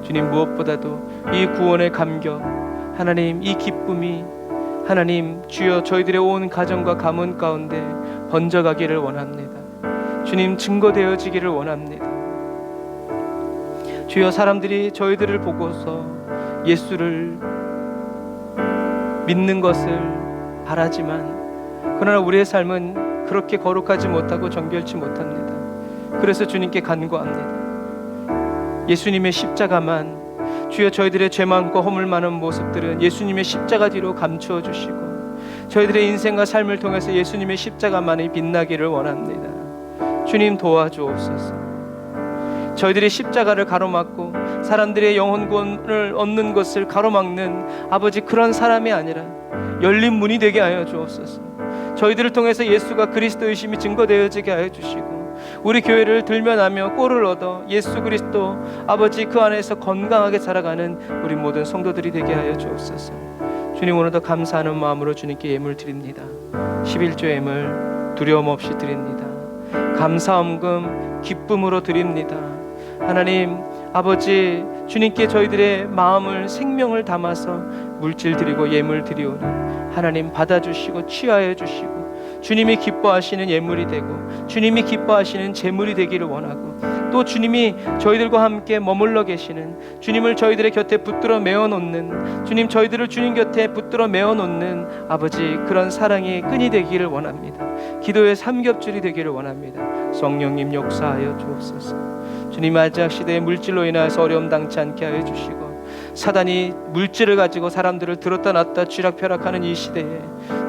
주님, 무엇보다도 이 구원의 감격, 하나님 이 기쁨이 하나님 주여 저희들의 온 가정과 가문 가운데 번져가기를 원합니다. 주님, 증거되어지기를 원합니다. 주여, 사람들이 저희들을 보고서 예수를 믿는 것을 바라지만 그러나 우리의 삶은 그렇게 거룩하지 못하고 정결치 못합니다. 그래서 주님께 간구합니다. 예수님의 십자가만, 주여 저희들의 죄 많고 허물 많은 모습들은 예수님의 십자가 뒤로 감추어 주시고, 저희들의 인생과 삶을 통해서 예수님의 십자가만이 빛나기를 원합니다. 주님, 도와주옵소서. 저희들이 십자가를 가로막고 사람들의 영혼 구원을 얻는 것을 가로막는 아버지, 그런 사람이 아니라 열린 문이 되게 하여 주옵소서. 저희들을 통해서 예수가 그리스도이심이 증거되어지게 하여 주시고, 우리 교회를 들면하며 꼴을 얻어 예수 그리스도 아버지 그 안에서 건강하게 살아가는 우리 모든 성도들이 되게 하여 주옵소서. 주님, 오늘도 감사하는 마음으로 주님께 예물 드립니다. 11조 예물 두려움 없이 드립니다. 감사함금 기쁨으로 드립니다. 하나님 아버지, 주님께 저희들의 마음을 생명을 담아서 물질 드리고 예물 드리오니 하나님 받아주시고 취하여 주시고 주님이 기뻐하시는 예물이 되고 주님이 기뻐하시는 제물이 되기를 원하고, 또 주님이 저희들과 함께 머물러 계시는, 주님을 저희들의 곁에 붙들어 메어놓는, 주님 저희들을 주님 곁에 붙들어 메어놓는 아버지, 그런 사랑의 끈이 되기를 원합니다. 기도의 삼겹줄이 되기를 원합니다. 성령님 역사하여 주옵소서. 주님, 마지막 시대의 물질로 인하여서 어려움 당치 않게 하여 주시고, 사단이 물질을 가지고 사람들을 들었다 놨다 쥐락펴락하는 이 시대에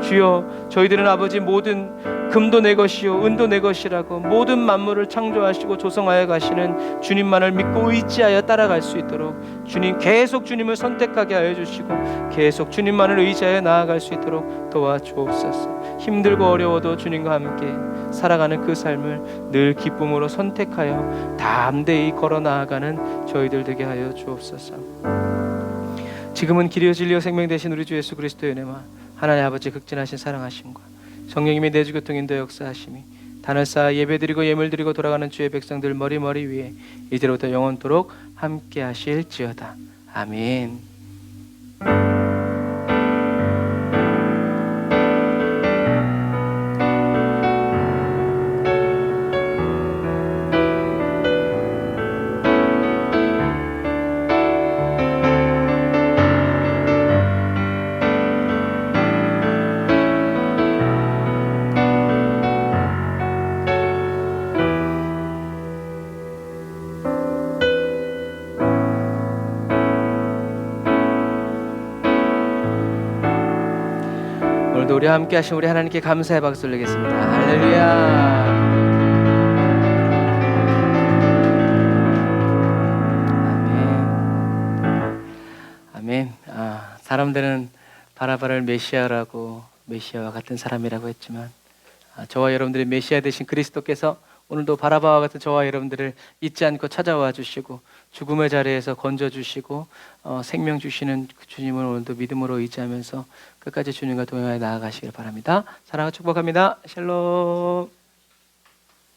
주여, 저희들은 아버지 모든 금도 내 것이요 은도 내 것이라고 모든 만물을 창조하시고 조성하여 가시는 주님만을 믿고 의지하여 따라갈 수 있도록 주님, 계속 주님을 선택하게 하여 주시고 계속 주님만을 의지하여 나아갈 수 있도록 도와주옵소서. 힘들고 어려워도 주님과 함께 살아가는 그 삶을 늘 기쁨으로 선택하여 담대히 걸어 나아가는 저희들 되게 하여 주옵소서. 지금은 길이요 진리요 생명 되신 우리 주 예수 그리스도의 은혜와 하나님 아버지 극진하신 사랑하심과 성령님의 내주 교통 인도 역사하심이 단을 쌓아 예배드리고 예물드리고 돌아가는 주의 백성들 머리 위에 이제로부터 영원토록 함께 하실지어다. 아멘. 오늘도 우리와 함께 하신 우리 하나님께 감사의 박수 올리겠습니다. 할렐루야. 아멘. 사람들은 바라바를 메시아라고, 메시아와 같은 사람이라고 했지만 저와 여러분들의 메시아 되신 그리스도께서 오늘도 바라바와 같은 저와 여러분들을 잊지 않고 찾아와 주시고 죽음의 자리에서 건져주시고 생명 주시는 그 주님을 오늘도 믿음으로 의지하면서 끝까지 주님과 동행하여 나아가시길 바랍니다. 사랑과 축복합니다. 샬롬.